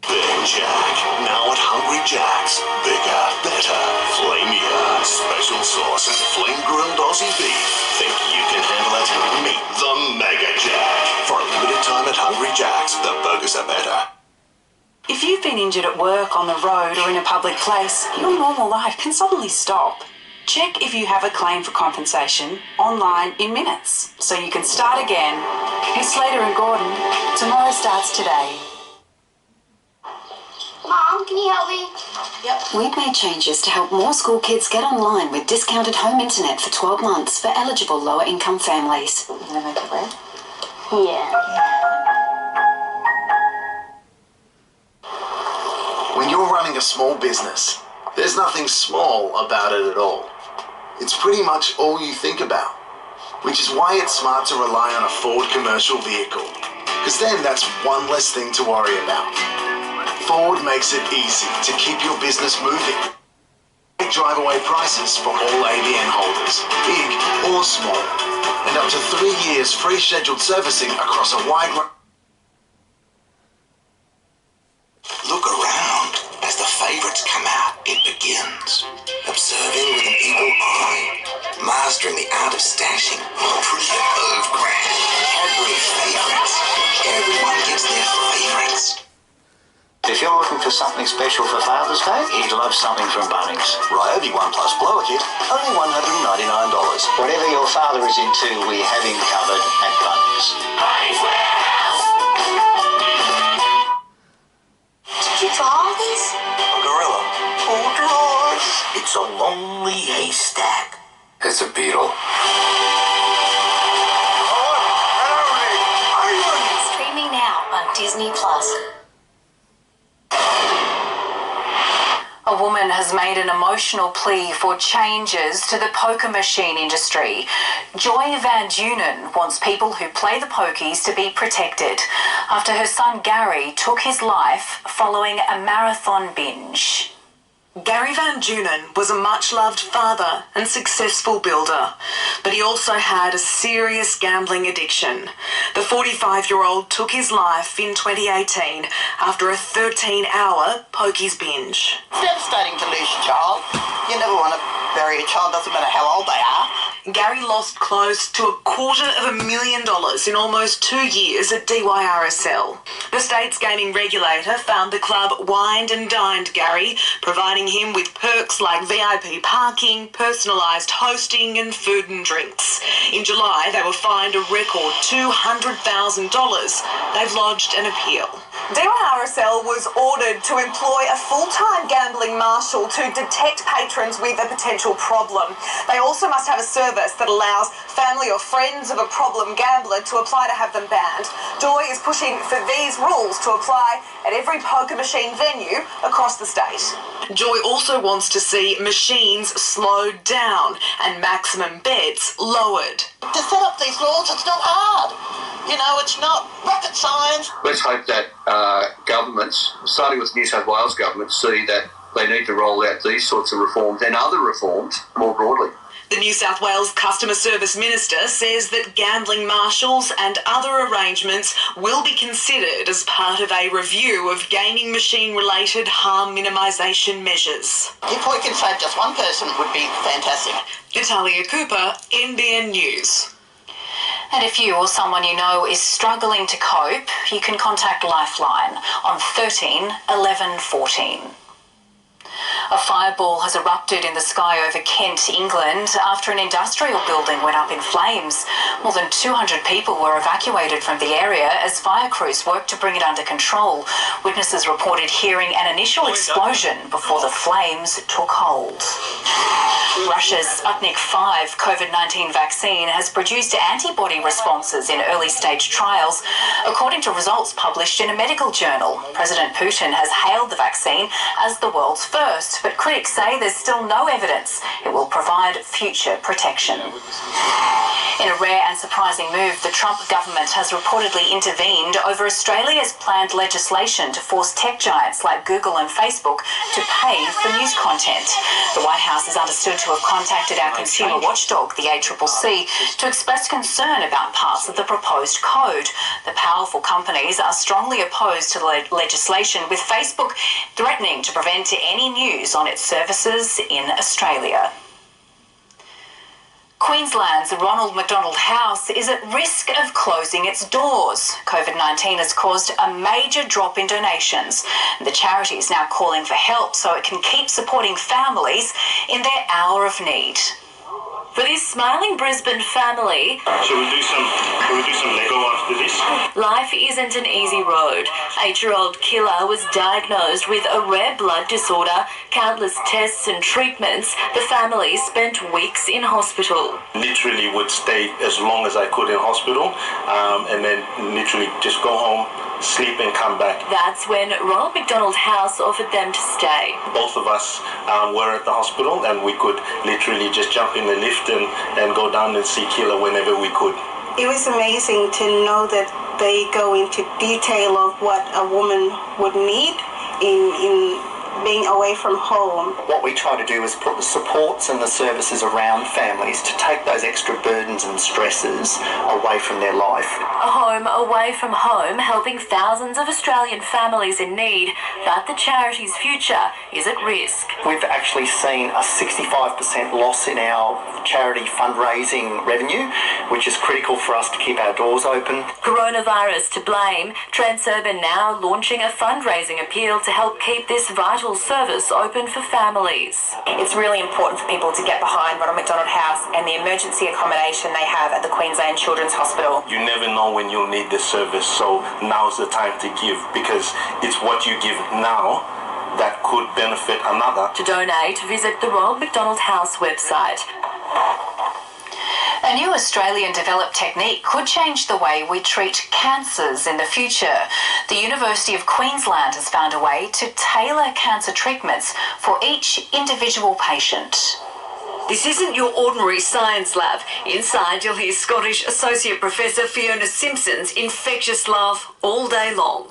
Big Jack, now at Hungry Jack's. Bigger, better, flamier. Special sauce and flame-grilled Aussie beef. Think you can handle it? Meet the Mega Jack. For a limited time at Hungry Jack's, the burgers are better. If you've been injured at work, on the road or in a public place, your normal life can suddenly stop. Check if you have a claim for compensation online in minutes so you can start again. With Slater and Gordon, tomorrow starts today. Mom, can you help me? Yep. We've made changes to help more school kids get online with discounted home internet for 12 months for eligible lower income families. You gonna make it red? Yeah. When you're running a small business, there's nothing small about it at all. It's pretty much all you think about, which is why it's smart to rely on a Ford commercial vehicle, because then that's one less thing to worry about. Ford makes it easy to keep your business moving. Drive away prices for all ABN holders, big or small, and up to 3 years free scheduled servicing across a wide range. Look around. As the favourites come out, it begins. Observing with an eagle eye. Mastering the art of stashing. Brilliant Irv Grant. Cadbury favourites. Everyone gets their favourites. If you're looking for something special for Father's Day, he'd love something from Bunnings. Ryobi 1 Plus Blower Kit, only $199. Whatever your father is into, we have him covered at Bunnings. Did you draw all these? A gorilla. Oh, gosh. It's a lonely haystack. It's a beetle. Streaming now on Disney Plus. A woman has made an emotional plea for changes to the poker machine industry. Joy Van Dunen wants people who play the pokies to be protected after her son Gary took his life following a marathon binge. Gary Van Dunen was a much-loved father and successful builder, but he also had a serious gambling addiction. The 45-year-old took his life in 2018 after a 13-hour pokies binge. It's devastating to lose your child. You never want to bury a child, doesn't matter how old they are. Gary lost close to $250,000 in almost 2 years at DYRSL. The state's gaming regulator found the club wined and dined Gary, providing him with perks like VIP parking, personalised hosting and food and drinks. In July, they were fined a record $200,000. They've lodged an appeal. DYRSL was ordered to employ a full-time gambling marshal to detect patrons with a potential problem. They also must have a service that allows family or friends of a problem gambler to apply to have them banned. Joy is pushing for these rules to apply at every poker machine venue across the state. Joy also wants to see machines slowed down and maximum bets lowered. To set up these laws, it's not hard. You know, it's not rocket science. Let's hope that governments, starting with New South Wales government, see that they need to roll out these sorts of reforms and other reforms more broadly. The New South Wales Customer Service Minister says that gambling marshals and other arrangements will be considered as part of a review of gaming machine-related harm minimisation measures. If we can save just one person, it would be fantastic. Natalia Cooper, NBN News. And if you or someone you know is struggling to cope, you can contact Lifeline on 13 11 14. A fireball has erupted in the sky over Kent, England, after an industrial building went up in flames. More than 200 people were evacuated from the area as fire crews worked to bring it under control. Witnesses reported hearing an initial explosion before the flames took hold. Russia's Sputnik V COVID-19 vaccine has produced antibody responses in early-stage trials, according to results published in a medical journal. President Putin has hailed the vaccine as the world's first, but critics say there's still no evidence it will provide future protection. In a rare and surprising move, the Trump government has reportedly intervened over Australia's planned legislation to force tech giants like Google and Facebook to pay for news content. The White House is understood to have contacted our consumer watchdog, the ACCC, to express concern about parts of the proposed code. The powerful companies are strongly opposed to the legislation, with Facebook threatening to prevent any news on its services in Australia. Queensland's Ronald McDonald House is at risk of closing its doors. COVID-19 has caused a major drop in donations. The charity is now calling for help so it can keep supporting families in their hour of need. For this smiling Brisbane family, Shall we do some Lego after this? life isn't an easy road. 8-year-old Killer was diagnosed with a rare blood disorder, countless tests and treatments. The family spent weeks in hospital. Literally would stay as long as I could in hospital, and then literally just go home, sleep and come back. That's when Ronald McDonald House offered them to stay. Both of us were at the hospital, and we could literally just jump in the lift and go down and see Killer whenever we could. It was amazing to know that they go into detail of what a woman would need in being away from home. What we try to do is put the supports and the services around families to take those extra burdens and stresses away from their life. A home away from home, helping thousands of Australian families in need, but the charity's future is at risk. We've actually seen a 65% loss in our charity fundraising revenue, which is critical for us to keep our doors open. Coronavirus to blame, Transurban now launching a fundraising appeal to help keep this vital service open for families. It's really important for people to get behind Ronald McDonald House and the emergency accommodation they have at the Queensland Children's Hospital. You never know when you'll need this service, so now's the time to give, because it's what you give now that could benefit another. To donate, visit the Ronald McDonald House website. A new Australian-developed technique could change the way we treat cancers in the future. The University of Queensland has found a way to tailor cancer treatments for each individual patient. This isn't your ordinary science lab. Inside, you'll hear Scottish Associate Professor Fiona Simpson's infectious laugh all day long.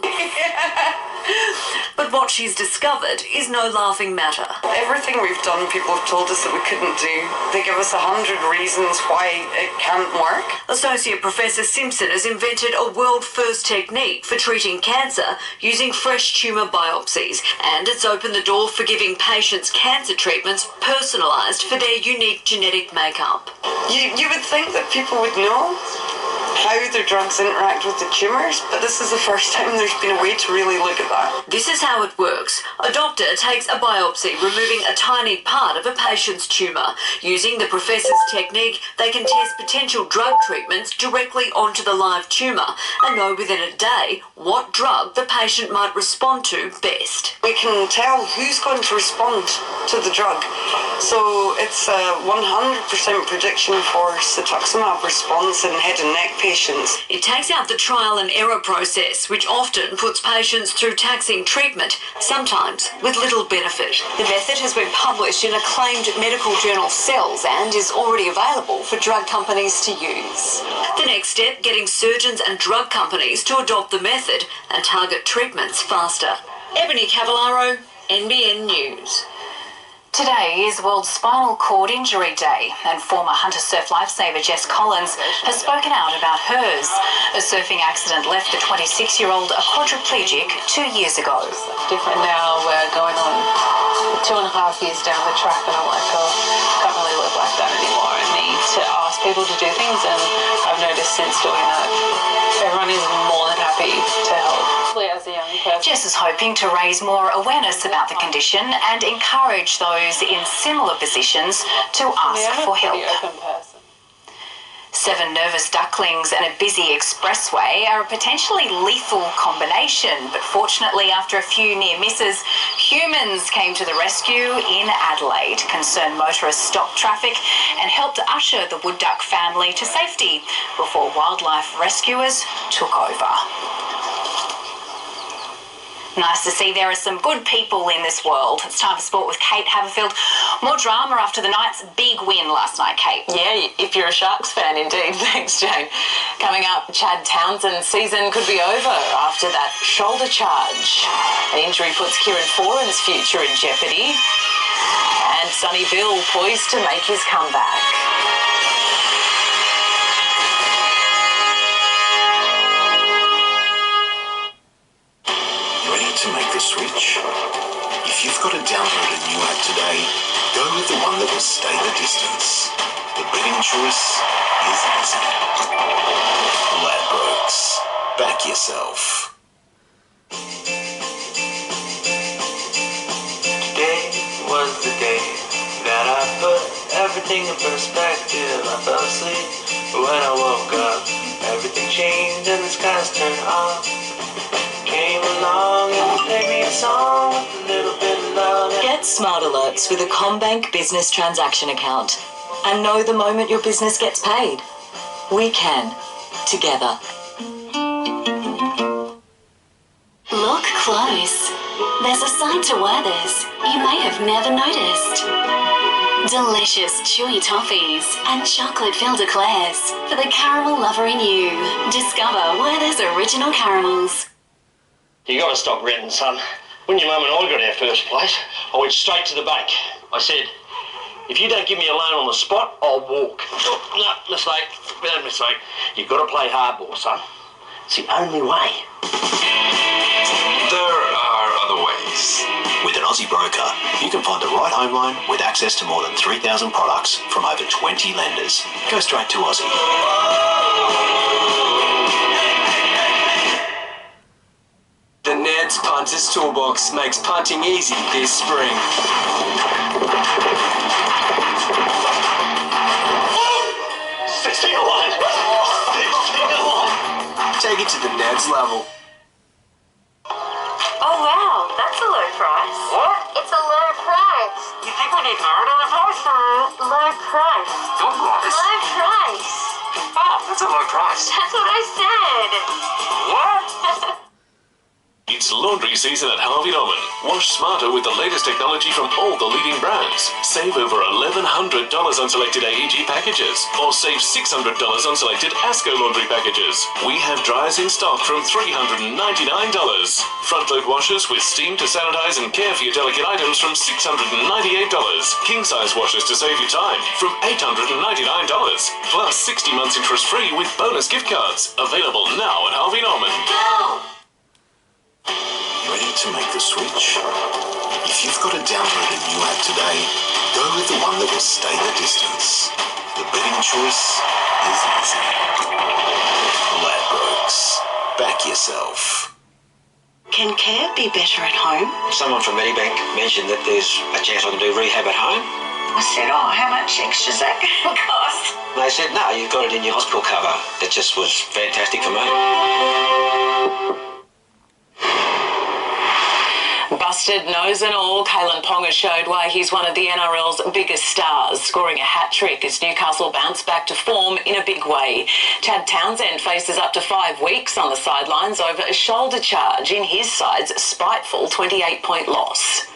But what she's discovered is no laughing matter. Everything we've done, people have told us that we couldn't do. They give us 100 reasons why it can't work. Associate Professor Simpson has invented a world-first technique for treating cancer using fresh tumour biopsies, and it's opened the door for giving patients cancer treatments personalised for their unique genetic makeup. You would think that people would know how their drugs interact with the tumours, but this is the first time there's been a way to really look at that. This is how it works. A doctor takes a biopsy, removing a tiny part of a patient's tumour. Using the professor's technique, they can test potential drug treatments directly onto the live tumour and know within a day what drug the patient might respond to best. We can tell who's going to respond to the drug. So it's a 100% prediction for cetuximab response in head and neck patients. It takes out the trial and error process, which often puts patients through taxing treatment, sometimes with little benefit. The method has been published in acclaimed medical journal Cells and is already available for drug companies to use. The next step, getting surgeons and drug companies to adopt the method and target treatments faster. Ebony Cavallaro, NBN News. Today is World Spinal Cord Injury Day, and former Hunter Surf lifesaver Jess Collins has spoken out about hers. A surfing accident left the 26-year-old a quadriplegic 2 years ago. Different now, we're going on 2.5 years down the track, and I'm like, oh, can't really live like that anymore. I need to ask people to do things, and I've noticed since doing that, everyone is more than happy to help. As a young person. Jess is hoping to raise more awareness about the condition and encourage those in similar positions to ask for help. 7 nervous ducklings and a busy expressway are a potentially lethal combination, but fortunately after a few near misses, humans came to the rescue in Adelaide. Concerned motorists stopped traffic and helped usher the wood duck family to safety before wildlife rescuers took over. Nice to see there are some good people in this world. It's time for sport with Kate Haberfield. More drama after the Knights' big win last night, Kate. Yeah, if you're a Sharks fan, indeed. Thanks, Jane. Coming up, Chad Townsend's season could be over after that shoulder charge. An injury puts Kieran Foran's future in jeopardy. And Sonny Bill poised to make his comeback. To make the switch? If you've got to download a new app today, go with the one that will stay the distance. The betting choice is easy. Ladbrokes. Back yourself. Today was the day that I put everything in perspective. I fell asleep, but when I woke up, everything changed and the skies turned off. Came along and played me a song with a little bit of love. Get smart alerts with a CommBank business transaction account and know the moment your business gets paid. We can, together. Look close. There's a side to Werther's you may have never noticed. Delicious chewy toffees and chocolate-filled eclairs for the caramel lover in you. Discover Werther's original caramels. You got to stop renting, son. When your mum and I got our first place, I went straight to the bank. I said, if you don't give me a loan on the spot, I'll walk. No, mistake. Bad mistake. You've got to play hardball, son. It's the only way. There are other ways. With an Aussie broker, you can find the right home loan with access to more than 3,000 products from over 20 lenders. Go straight to Aussie. The Ned's Punters Toolbox makes punting easy this spring. 16-1! Take it to the Ned's level. Oh wow, that's a low price. What? It's a low price. You think we need lower than the price? Low price. Good price. Low price. Oh, that's a low price. That's what I said. What? You It's laundry season at Harvey Norman. Wash smarter with the latest technology from all the leading brands. Save over $1,100 on selected AEG packages, or save $600 on selected ASCO laundry packages. We have dryers in stock from $399. Front-load washers with steam to sanitize and care for your delicate items from $698. King-size washers to save you time from $899. Plus 60 months interest-free with bonus gift cards. Available now at Harvey Norman. Ready to make the switch? If you've got to download a new app today, go with the one that will stay the distance. The betting choice is easy. Ladbrokes. Back yourself. Can care be better at home? Someone from Medibank mentioned that there's a chance I can do rehab at home. I said, oh, how much extra is that going to cost? They said, no, you've got it in your hospital cover. It just was fantastic for me. Busted nose and all, Kalen Ponga showed why he's one of the NRL's biggest stars, scoring a hat-trick as Newcastle bounced back to form in a big way. Chad Townsend faces up to 5 weeks on the sidelines over a shoulder charge in his side's spiteful 28-point loss.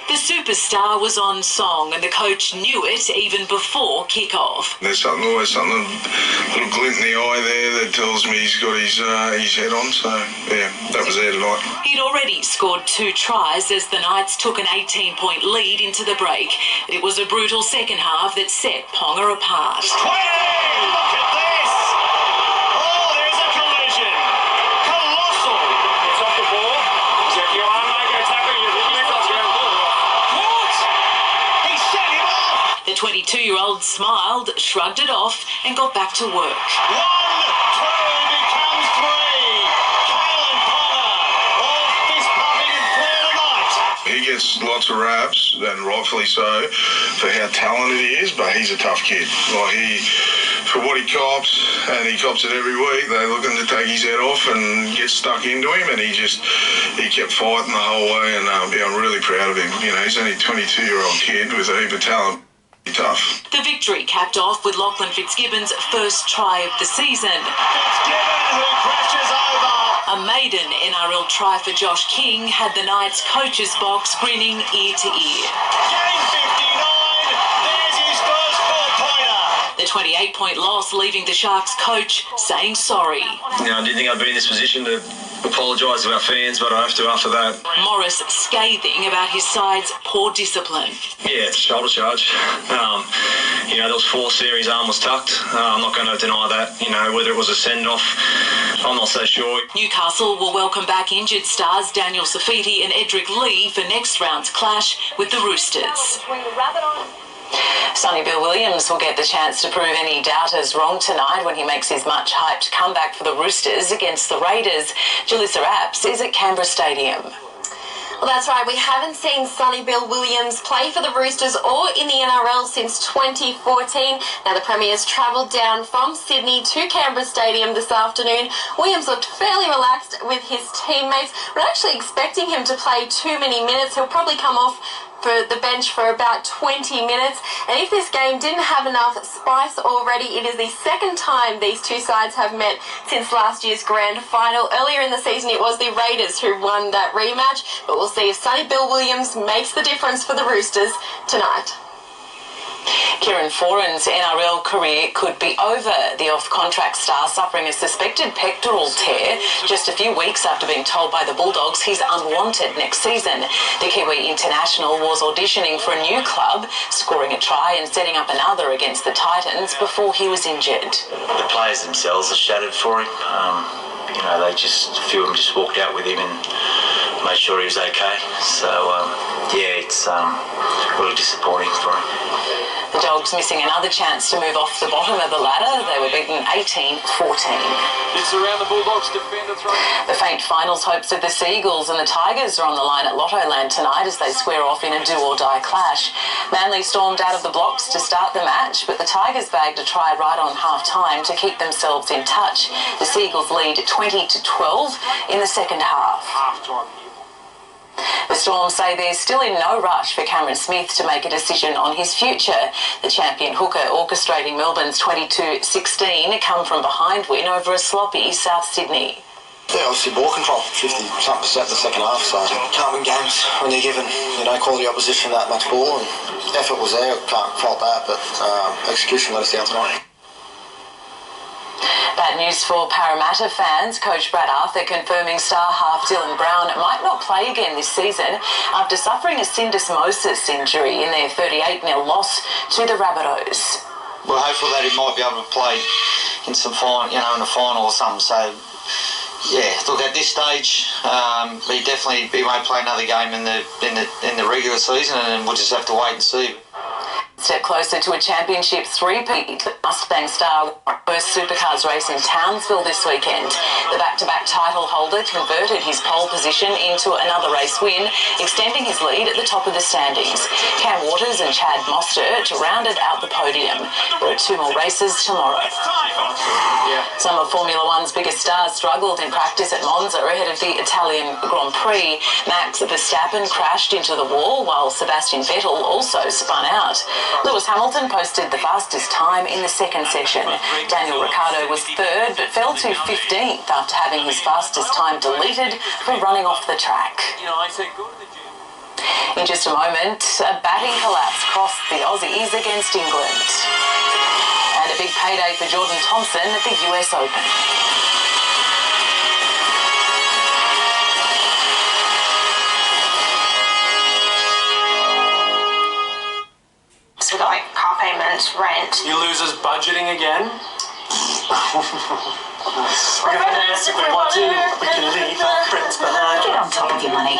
The superstar was on song and the coach knew it even before kick-off. There's always something, a little glint in the eye there that tells me he's got his head on, so yeah, that was there tonight. He'd already scored 2 tries as the Knights took an 18-point lead into the break. It was a brutal second half that set Ponga apart. 20! Look at this! Oh, there's a collision! Colossal! It's off the ball. Check your arm, like a tackle, you think you're what? He set him off! The 22-year-old smiled, shrugged it off and got back to work. 1, 2 becomes 3. Kalen Ponga, all fist pumping and player tonight. He gets lots of raps, and rightfully so, for how talented he is, but he's a tough kid. Like for what he cops, and he cops it every week, they're looking to take his head off and get stuck into him, and he kept fighting the whole way, and I'm really proud of him. You know, he's only a 22-year-old kid with a heap of talent. Tough. The victory capped off with Lachlan Fitzgibbon's first try of the season. Fitzgibbon who crashes over. A maiden NRL try for Josh King had the Knights' coach's box grinning ear to ear. Game 59, there's his first 4-pointer. The 28-point loss leaving the Sharks' coach saying sorry. You know, I didn't think I'd be in this position to apologise to our fans, but I have to after that. Morris scathing about his side's poor discipline. Yeah, it's a shoulder charge. You know, there was 4 series, arm was tucked. I'm not going to deny that. You know, whether it was a send-off, I'm not so sure. Newcastle will welcome back injured stars Daniel Safiti and Edric Lee for next round's clash with the Roosters. Sonny Bill Williams will get the chance to prove any doubters wrong tonight when he makes his much-hyped comeback for the Roosters against the Raiders. Jalissa Apps is at Canberra Stadium. Well, that's right. We haven't seen Sonny Bill Williams play for the Roosters or in the NRL since 2014. Now, the Premier's travelled down from Sydney to Canberra Stadium this afternoon. Williams looked fairly relaxed with his teammates. We're actually expecting him to play too many minutes. He'll probably come off for the bench for about 20 minutes. And if this game didn't have enough spice already, it is the second time these two sides have met since last year's grand final. Earlier in the season, it was the Raiders who won that rematch, but we'll see if Sonny Bill Williams makes the difference for the Roosters tonight. Kieran Foran's NRL career could be over. The off-contract star suffering a suspected pectoral tear just a few weeks after being told by the Bulldogs he's unwanted next season. The Kiwi international was auditioning for a new club, scoring a try and setting up another against the Titans before he was injured. The players themselves are shattered for him. You know, a few of them just walked out with him and made sure he was okay. So, yeah, it's really disappointing for him. The Dogs missing another chance to move off the bottom of the ladder. They were beaten 18-14. It's around the Bulldogs defender throw. The faint finals hopes of the Seagulls and the Tigers are on the line at Lottoland tonight as they square off in a do-or-die clash. Manly stormed out of the blocks to start the match, but the Tigers bagged a try right on half-time to keep themselves in touch. The Seagulls lead 20-12 in the second half. The Storm say they're still in no rush for Cameron Smith to make a decision on his future. The champion hooker orchestrating Melbourne's 22-16 come from behind win over a sloppy South Sydney. Yeah, obviously ball control, 50-something% in the second half, so can't win games when you're given, quality opposition that much ball, and effort was there, can't fault that, but execution let us down tonight. Bad news for Parramatta fans. Coach Brad Arthur confirming star half Dylan Brown might not play again this season after suffering a syndesmosis injury in their 38-0 loss to the Rabbitohs. We're hopeful that he might be able to play in some in a final or something, so yeah, look, at this stage, he won't play another game in the regular season, and we'll just have to wait and see. Step closer to a championship three-peat. Mustang star first supercars race in Townsville this weekend. The back-to-back title holder converted his pole position into another race win, extending his lead at the top of the standings. Cam Waters and Chad Mostert rounded out the podium. There are 2 more races tomorrow. Some of Formula One's biggest stars struggled in practice at Monza ahead of the Italian Grand Prix. Max Verstappen crashed into the wall while Sebastian Vettel also spun out. Lewis Hamilton posted the fastest time in the second session. Daniel Ricciardo was third but fell to 15th after having his fastest time deleted for running off the track. In just a moment, a batting collapse cost the Aussies against England. And a big payday for Jordan Thompson at the US Open. We got like car payments, rent. You losers budgeting again? Get on top of your money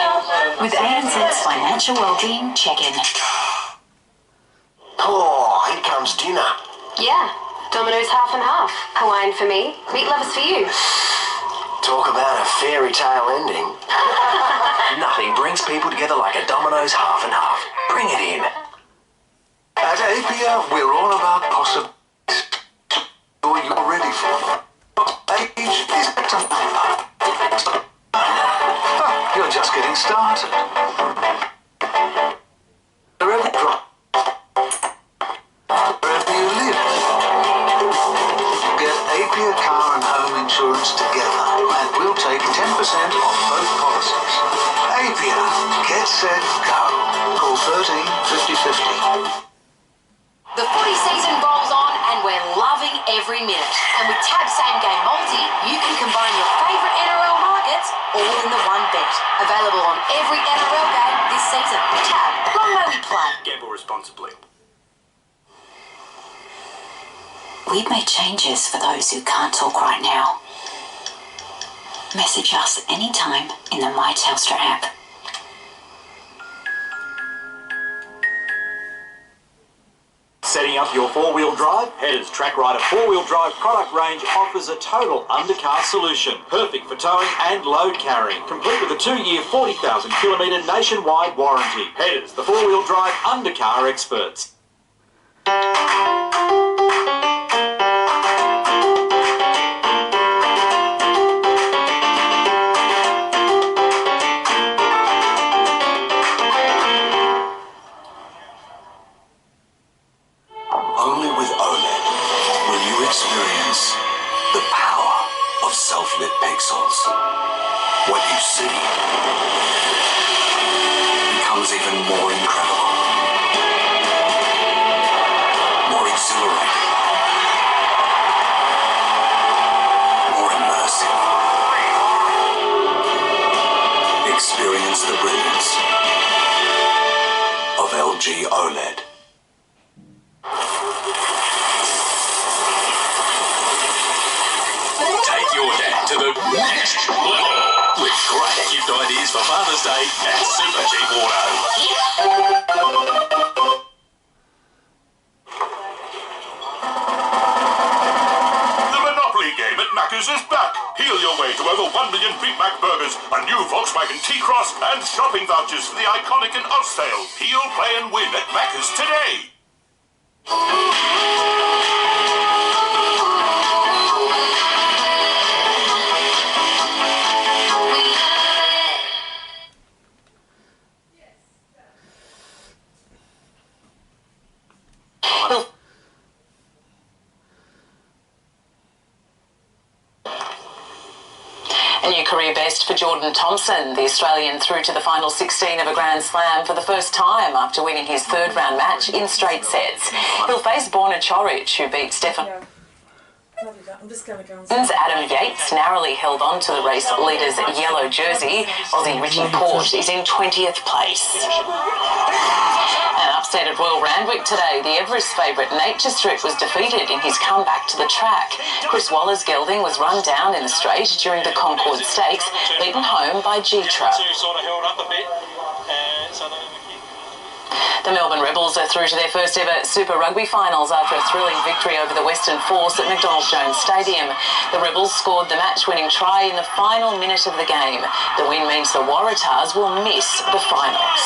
with ANZ's Financial Wellbeing Check-In. Oh, here comes dinner. Yeah, Domino's half and half. Hawaiian for me, meat lovers for you. Talk about a fairy tale ending. Nothing brings people together like a Domino's half and half. Bring it in. At APR, we're all about possibilities. What you're ready for. Age is a number. You're just getting started. Wherever you live, get APR car and home insurance together, and we'll take 10% off both policies. APR, get set, go. Call 13 50 50. The footy season rolls on and we're loving every minute. And with Tab Same Game Multi, you can combine your favourite NRL markets all in the one bet. Available on every NRL game this season. Tab, long may we play. Gamble responsibly. We've made changes for those who can't talk right now. Message us anytime in the My Telstra app. Setting up your four-wheel drive? Headers Track Rider four-wheel drive product range offers a total undercar solution, perfect for towing and load carrying, complete with a 2-year 40,000 kilometre nationwide warranty. Headers, the four-wheel drive undercar experts. Only with OLED will you experience the power of self-lit pixels. What you see becomes even more incredible, more exhilarating, more immersive. Experience the brilliance of LG OLED. Take your dad to the next level with great gift ideas for Father's Day at Super Cheap Auto. The Monopoly game at Macca's is back. Peel your way to over 1 million Big Mac burgers, a new Volkswagen T-Cross, and shopping vouchers for the iconic and Oz sale. Peel, play and win at Macca's today. A new career best for Jordan Thompson, the Australian through to the final 16 of a Grand Slam for the first time after winning his third round match in straight sets. He'll face Borna Coric, who beat Stefan. Adam Yates narrowly held on to the race leader's yellow jersey. Aussie Richie Porte is in 20th place. An upset at Royal Randwick today. The Everest favourite Nature Strip was defeated in his comeback to the track. Chris Waller's gelding was run down in the straight during the Concord Stakes, beaten home by G-Tra. The Melbourne Rebels are through to their first ever Super Rugby finals after a thrilling victory over the Western Force at McDonald Jones Stadium. The Rebels scored the match-winning try in the final minute of the game. The win means the Waratahs will miss the finals.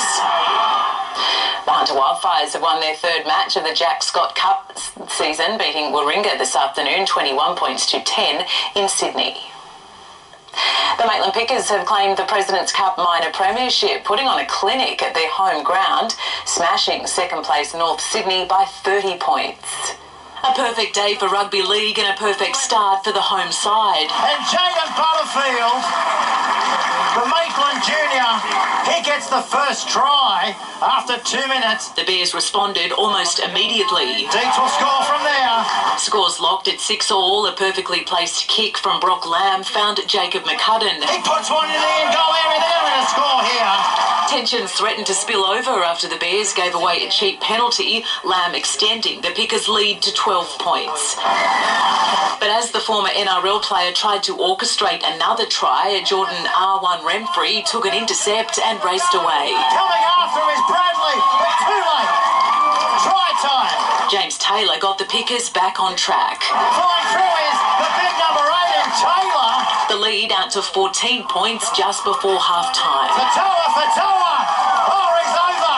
The Hunter Wildfires have won their third match of the Jack Scott Cup season, beating Warringah this afternoon 21 points to 10 in Sydney. The Maitland Pickers have claimed the President's Cup minor premiership, putting on a clinic at their home ground, smashing second place North Sydney by 30 points. A perfect day for rugby league and a perfect start for the home side. And Jane Goldsmith, the Maitland Junior, he gets the first try after 2 minutes. The Bears responded almost immediately. Deeks will score from there. Scores locked at 6-all. A perfectly placed kick from Brock Lamb found Jacob McCudden. He puts one in the end goal area there and a score here. Tensions threatened to spill over after the Bears gave away a cheap penalty, Lamb extending the Pickers' lead to 12 points. But as the former NRL player tried to orchestrate another try, Jordan R1 Remfrey took an intercept and raced away. Coming after him is Bradley, but too late. Try time. James Taylor got the Pickers back on track. Flying through is the big number 8 and Taylor. The lead out to 14 points just before half-time. Fatoa! Oh, he's over!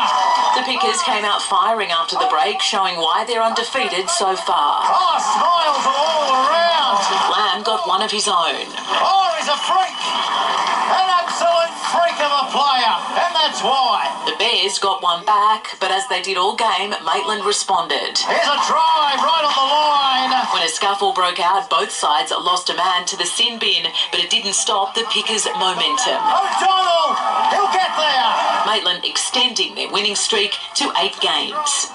The Pickers came out firing after the break, showing why they're undefeated so far. Oh, smiles all around. Lamb got one of his own. Oh, he's a freak! An absolute freak of a player, and that's why. The Bears got one back, but as they did all game, Maitland responded. Here's a try right on the line. When a scuffle broke out, both sides lost a man to the sin bin, but it didn't stop the Pickers' momentum. O'Donnell, he'll get there. Maitland extending their winning streak to 8 games.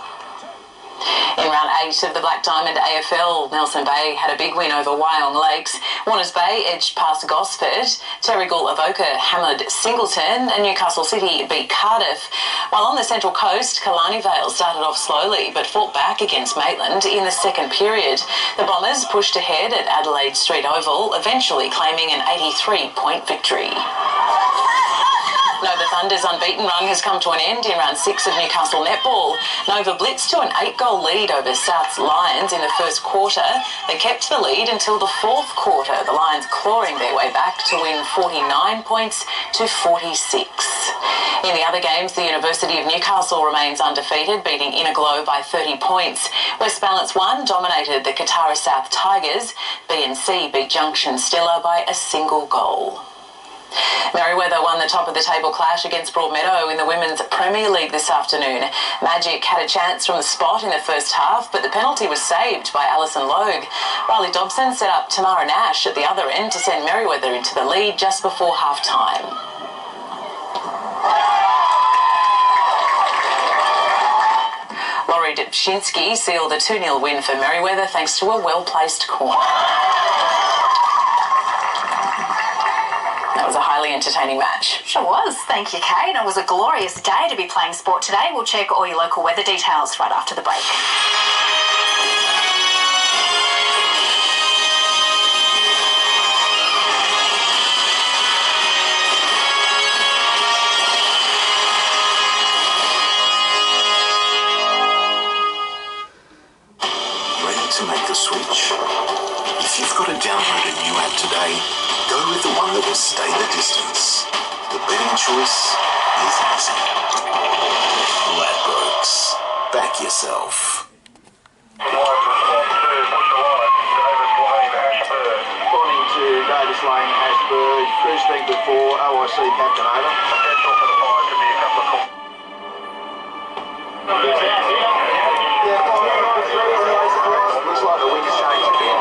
In round 8 of the Black Diamond AFL, Nelson Bay had a big win over Wyong Lakes. Warners Bay edged past Gosford. Terrigal Avoca hammered Singleton, and Newcastle City beat Cardiff. While on the Central Coast, Killarney Vale started off slowly but fought back against Maitland in the second period. The Bombers pushed ahead at Adelaide Street Oval, eventually claiming an 83-point victory. Nova Thunder's unbeaten run has come to an end in round 6 of Newcastle netball. Nova blitzed to an 8-goal lead over South's Lions in the first quarter. They kept the lead until the fourth quarter, the Lions clawing their way back to win 49 points to 46. In the other games, the University of Newcastle remains undefeated, beating Innerglow by 30 points. West Balance 1 dominated the Katara South Tigers. B&C beat Junction Stiller by a single goal. Merriweather won the top-of-the-table clash against Broadmeadow in the Women's Premier League this afternoon. Magic had a chance from the spot in the first half, but the penalty was saved by Alison Logue. Riley Dobson set up Tamara Nash at the other end to send Merriweather into the lead just before half-time. Laurie Dubczynski sealed a 2-0 win for Merriweather thanks to a well-placed corner. That was a highly entertaining match. Sure was. Thank you, Kate. It was a glorious day to be playing sport today. We'll check all your local weather details right after the break. Ready to make the switch? If you've got to download a new app today, go with the one that will stay the distance. The betting choice is easy. Ladbrokes. Back yourself. Morning to Davis Lane, Ashburn. First thing before OIC Captain over. Looks like the wind's changed again.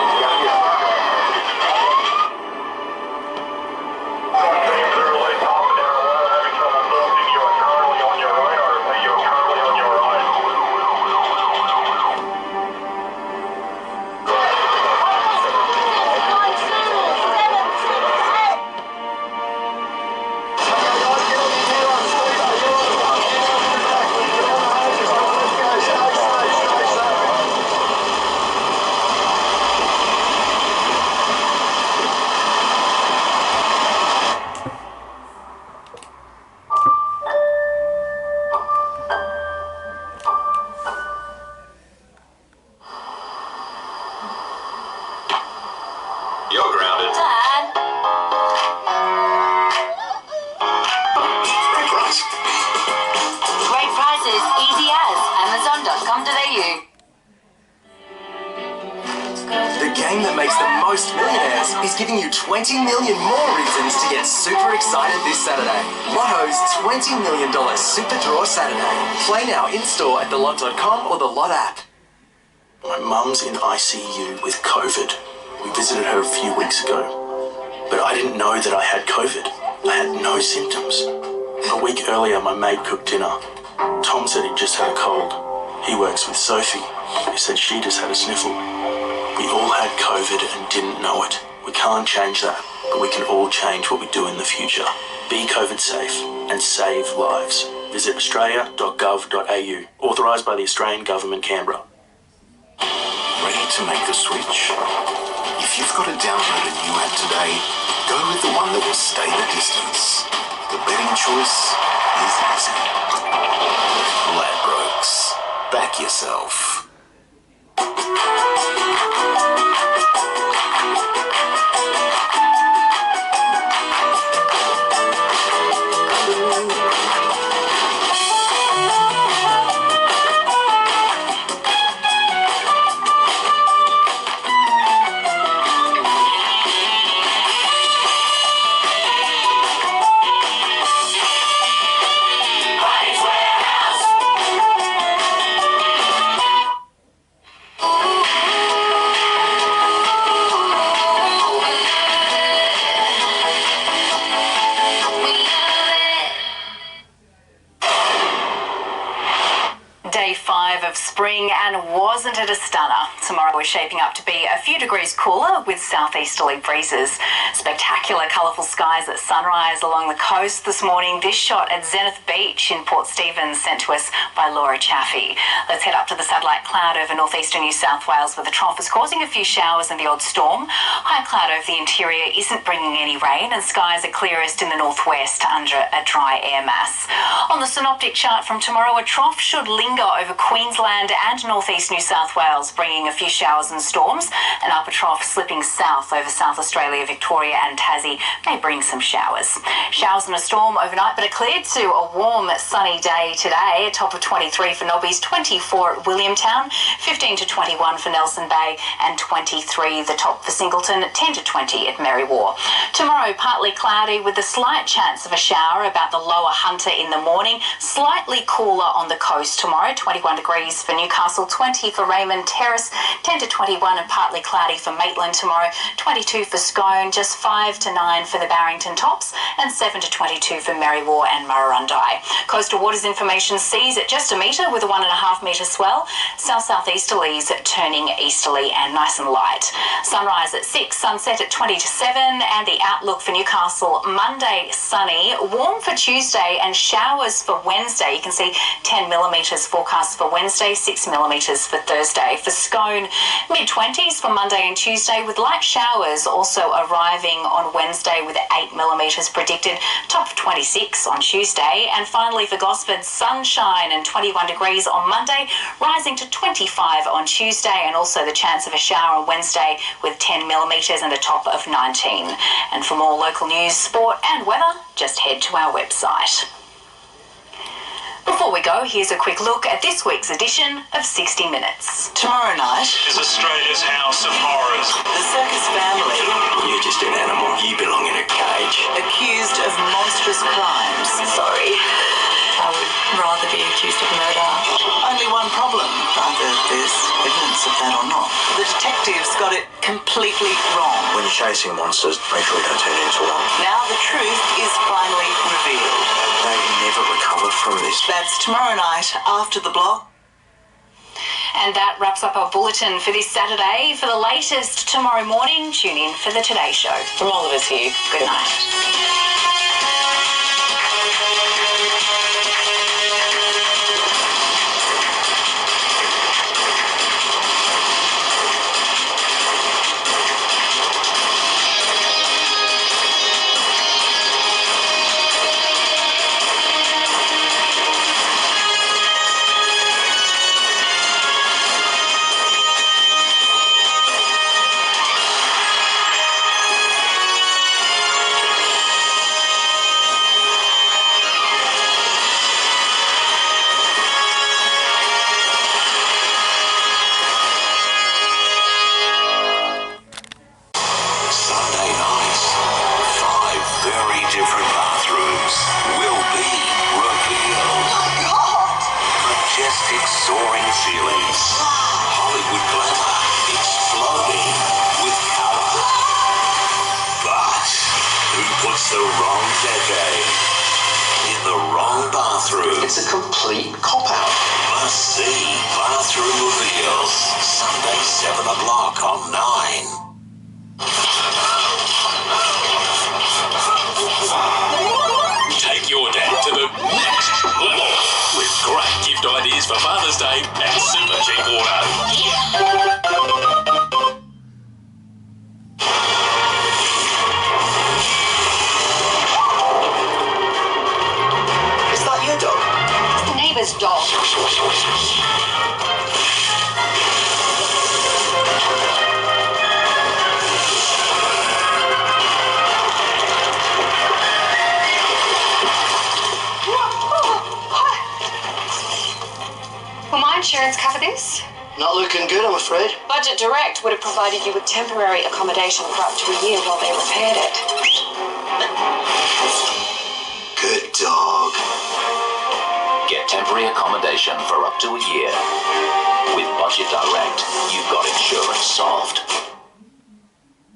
game that makes the most millionaires is giving you 20 million more reasons to get super excited this Saturday. Lotto's $20 million Super Draw Saturday. Play now in-store at thelot.com or the Lot app. My mum's in ICU with COVID. We visited her a few weeks ago, but I didn't know that I had COVID. I had no symptoms. A week earlier, my mate cooked dinner. Tom said he'd just had a cold. He works with Sophie, who said she just had a sniffle. We all had COVID and didn't know it. We can't change that, but we can all change what we do in the future. Be COVID safe and save lives. Visit australia.gov.au. Authorised by the Australian Government, Canberra. Ready to make the switch? If you've got to download a new app today, go with the one that will stay the distance. The betting choice is easy. Ladbrokes. Back yourself. Day 5 of spring, and wasn't it a stunner? Tomorrow we're shaping up to be a few degrees cooler with southeasterly breezes. Spectacular colourful skies at sunrise along the coast this morning. This shot at Zenith Beach in Port Stephens sent to us by Laura Chaffee. Let's head up to the satellite cloud over northeastern New South Wales, where the trough is causing a few showers and the odd storm. High cloud over the interior isn't bringing any rain, and skies are clearest in the northwest under a dry air mass. On the synoptic chart from tomorrow, a trough should linger over Queensland and northeast New South Wales, bringing a few showers and storms. An upper trough slipping south over South Australia, Victoria and Tassie may bring some showers. Showers and a storm overnight, but a cleared to a warm sunny day today. A top of 23 for Nobbies, 24 at Williamtown, 15 to 21 for Nelson Bay, and 23 the top for Singleton, 10 to 20 at Merriwar. Tomorrow, partly cloudy with a slight chance of a shower about the lower Hunter in the morning. Slightly cooler on the coast tomorrow, 21 degrees for Newcastle, 20 for Raymond Terrace, 10 to 21 and partly cloudy for Maitland tomorrow, 22 for Scone, just 5 to 9 for the Barrington Tops, and 7 to 22 for Merriwar and Murrurundi. Coastal waters information seas at just a metre with a 1.5 metre swell. South-southeasterlies turning easterly and nice and light. Sunrise at 6, sunset at 20 to 7, and the outlook for Newcastle, Monday sunny, warm for Tuesday and showers for Wednesday. You can see 10 millimetres forecast for Wednesday, 6 millimetres for Thursday. For Scone, mid-20s for Monday and Tuesday, with light showers also arriving on Wednesday with 8 millimetres predicted, top of 26 on Tuesday. And finally for Gosford, sunshine and 21 degrees on Monday, rising to 25 on Tuesday, and also the chance of a shower on Wednesday with 10 millimetres and a top of 19. And for more local news, sport and weather, just head to our website. Before we go, here's a quick look at this week's edition of 60 Minutes. Tomorrow night is Australia's House of Horrors. The circus family, You're just an animal. You belong in a cage. accused of monstrous crimes. Sorry, I would rather be accused of murder. Only one problem, either there's evidence of that or not. The detectives got it completely wrong. When you're chasing monsters, make sure you don't turn into one. Now the truth is finally revealed. They never recover from this. That's tomorrow night after the block. And that wraps up our bulletin for this Saturday. For the latest tomorrow morning, tune in for the Today Show. From all of us here, good night. o'clock on 9. Take your dad to the next level with great gift ideas for Father's Day and super cheap auto. Is that your dog? It's the neighbour's dog. Will my insurance cover this? Not looking good, I'm afraid. Budget Direct would have provided you with temporary accommodation for up to a year while they repaired it. Good dog. Get temporary accommodation for up to a year. With Budget Direct, you've got insurance solved.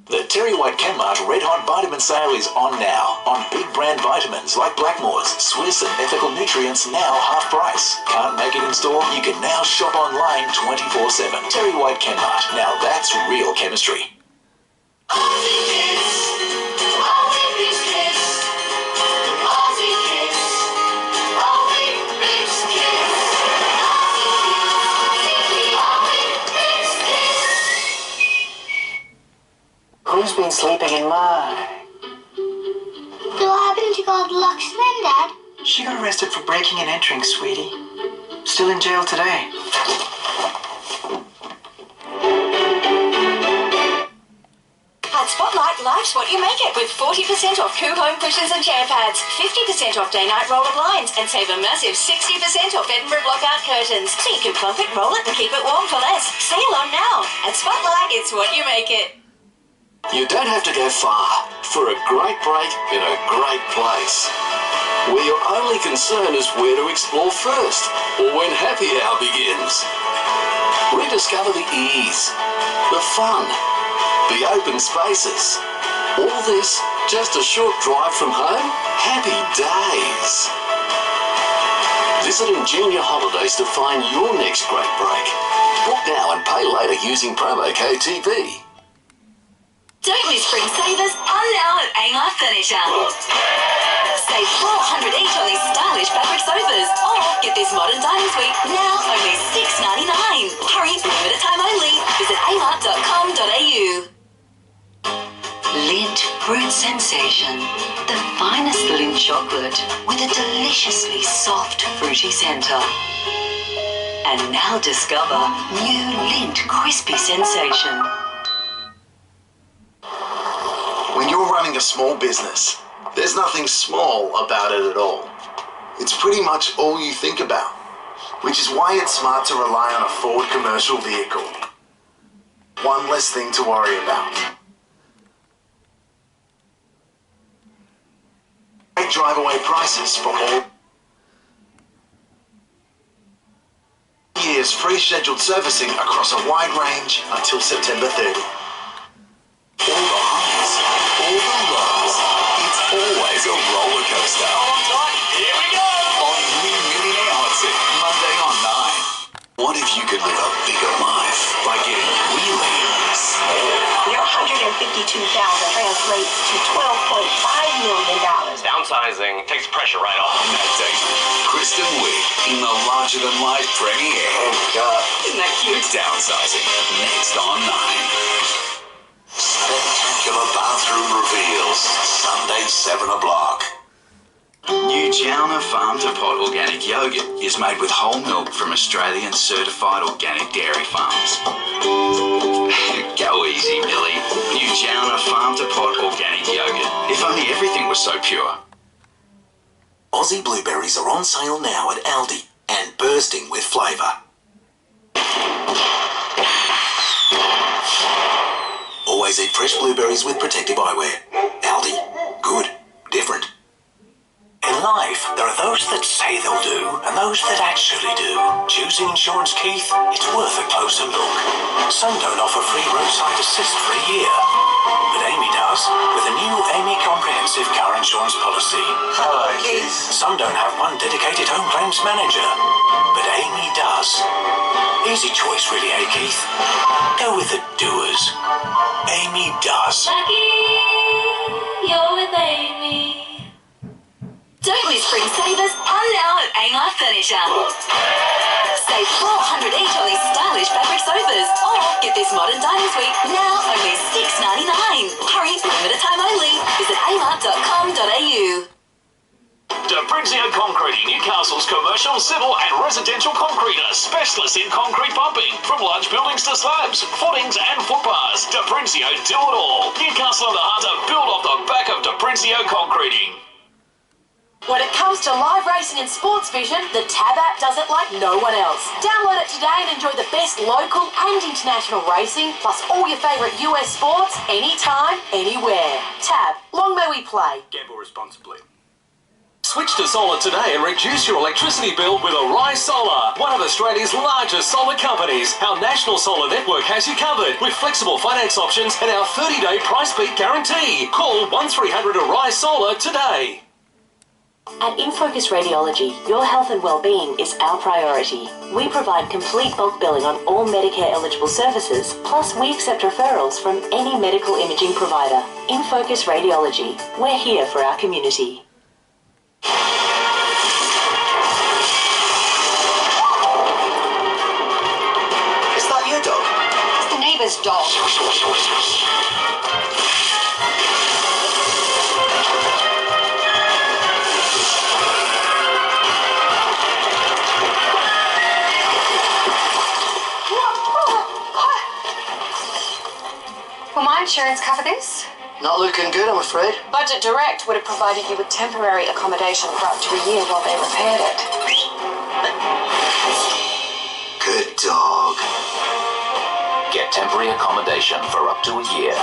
The Terry White Kenmart Red Hot Vitamin Sale is on now. On big brand vitamins like Blackmore's, Swiss and Ethical Nutrients now half price. Can't make it in store? You can now shop online 24/7. Terry White Kenmart. Now that's real chemistry. Who's been sleeping in mud? What happened to Goldilocks, Dad? She got arrested for breaking and entering, sweetie. Still in jail today. At Spotlight, life's what you make it with 40% off Coo Home cushions and chair pads, 50% off day-night roller blinds, and save a massive 60% off Edinburgh blockout curtains. So you can plump it, roll it, and keep it warm for less. Sale on now. At Spotlight, it's what you make it. You don't have to go far for a great break in a great place, where your only concern is where to explore first, or when happy hour begins. Rediscover the ease, the fun, the open spaces. All this just a short drive from home? Happy days. Visit Ingenia Holidays to find your next great break. Book now and pay later using promo code TV. Don't miss spring savers on now at Amar Furniture. Save $400 each on these stylish fabric sofas. Or get this modern dining suite now only $6.99. Hurry, limited time only. Visit amart.com.au. Lindt Fruit Sensation. The finest Lindt chocolate with a deliciously soft fruity centre. And now discover new Lindt Crispy Sensation. When you're running a small business, there's nothing small about it at all. It's pretty much all you think about, which is why it's smart to rely on a Ford commercial vehicle. One less thing to worry about. Great drive-away prices for all years, free scheduled servicing across a wide range until September 30. All the highs, all the lows. It's always a roller coaster. On time, here we go! On New Millionaire Hot Seat, Monday on 9. What if you could live a bigger life by getting really small? Your $152,000 translates to $12.5 million. Downsizing takes pressure right off. That takes Kristen Wiig in the larger-than-life premiere. Oh, God. Isn't that cute? Downsizing, next on 9. Spectacular bathroom reveals, Sunday 7 o'clock. New Chalna Farm to Pot organic yogurt is made with whole milk from Australian certified organic dairy farms. Go easy, Millie. New Chalna Farm to Pot organic yogurt. If only everything was so pure. Aussie blueberries are on sale now at Aldi and bursting with flavour. Always eat fresh blueberries with protective eyewear. Aldi. Good. Different. And life, there are those that say they'll do and those that actually do. Choosing insurance, Keith, it's worth a closer look. Some don't offer free roadside assist for a year, but Amy does with a new Amy Comprehensive Car Insurance Policy. Hello, Keith. Some don't have one dedicated home claims manager, but Amy does. Easy choice, really, eh, Keith? Go with the doers. Amy does. Lucky, you're with Amy. Don't miss spring savers on now at Amar Furniture. Save $400 each on these stylish fabric sofas. Or get this modern dining suite now only $6.99. Hurry, limited time only. Visit amar.com.au. Daprinzio Concreting, Newcastle's commercial, civil and residential concreter, specialists in concrete pumping, from large buildings to slabs, footings and footpaths. Daprinzio do it all. Newcastle and the Hunter build off the back of Daprinzio Concreting. When it comes to live racing and sports vision, the Tab app does it like no one else. Download it today and enjoy the best local and international racing, plus all your favourite US sports, anytime, anywhere. Tab, long may we play. Gamble responsibly. Switch to solar today and reduce your electricity bill with Arise Solar, one of Australia's largest solar companies. Our national solar network has you covered with flexible finance options and our 30-day price beat guarantee. Call 1300 Arise Solar today. At InFocus Radiology, your health and well-being is our priority. We provide complete bulk billing on all Medicare-eligible services, plus we accept referrals from any medical imaging provider. InFocus Radiology, we're here for our community. Is that your dog? It's the neighbour's dog. Will my insurance cover this? Not looking good, I'm afraid. Budget Direct would have provided you with temporary accommodation for up to a year while they repaired it. Good dog. Get temporary accommodation for up to a year.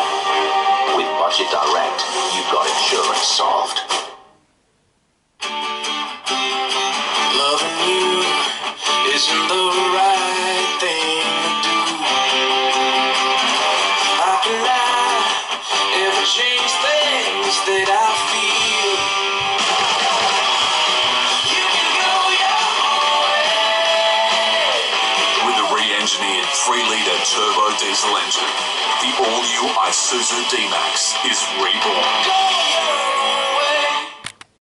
With Budget Direct, you've got insurance solved. Loving you isn't the right thing to do. How can I ever change things that I feel? You can go your own way. With a re-engineered 3-litre turbo diesel engine, the all-new ISUZU D-Max is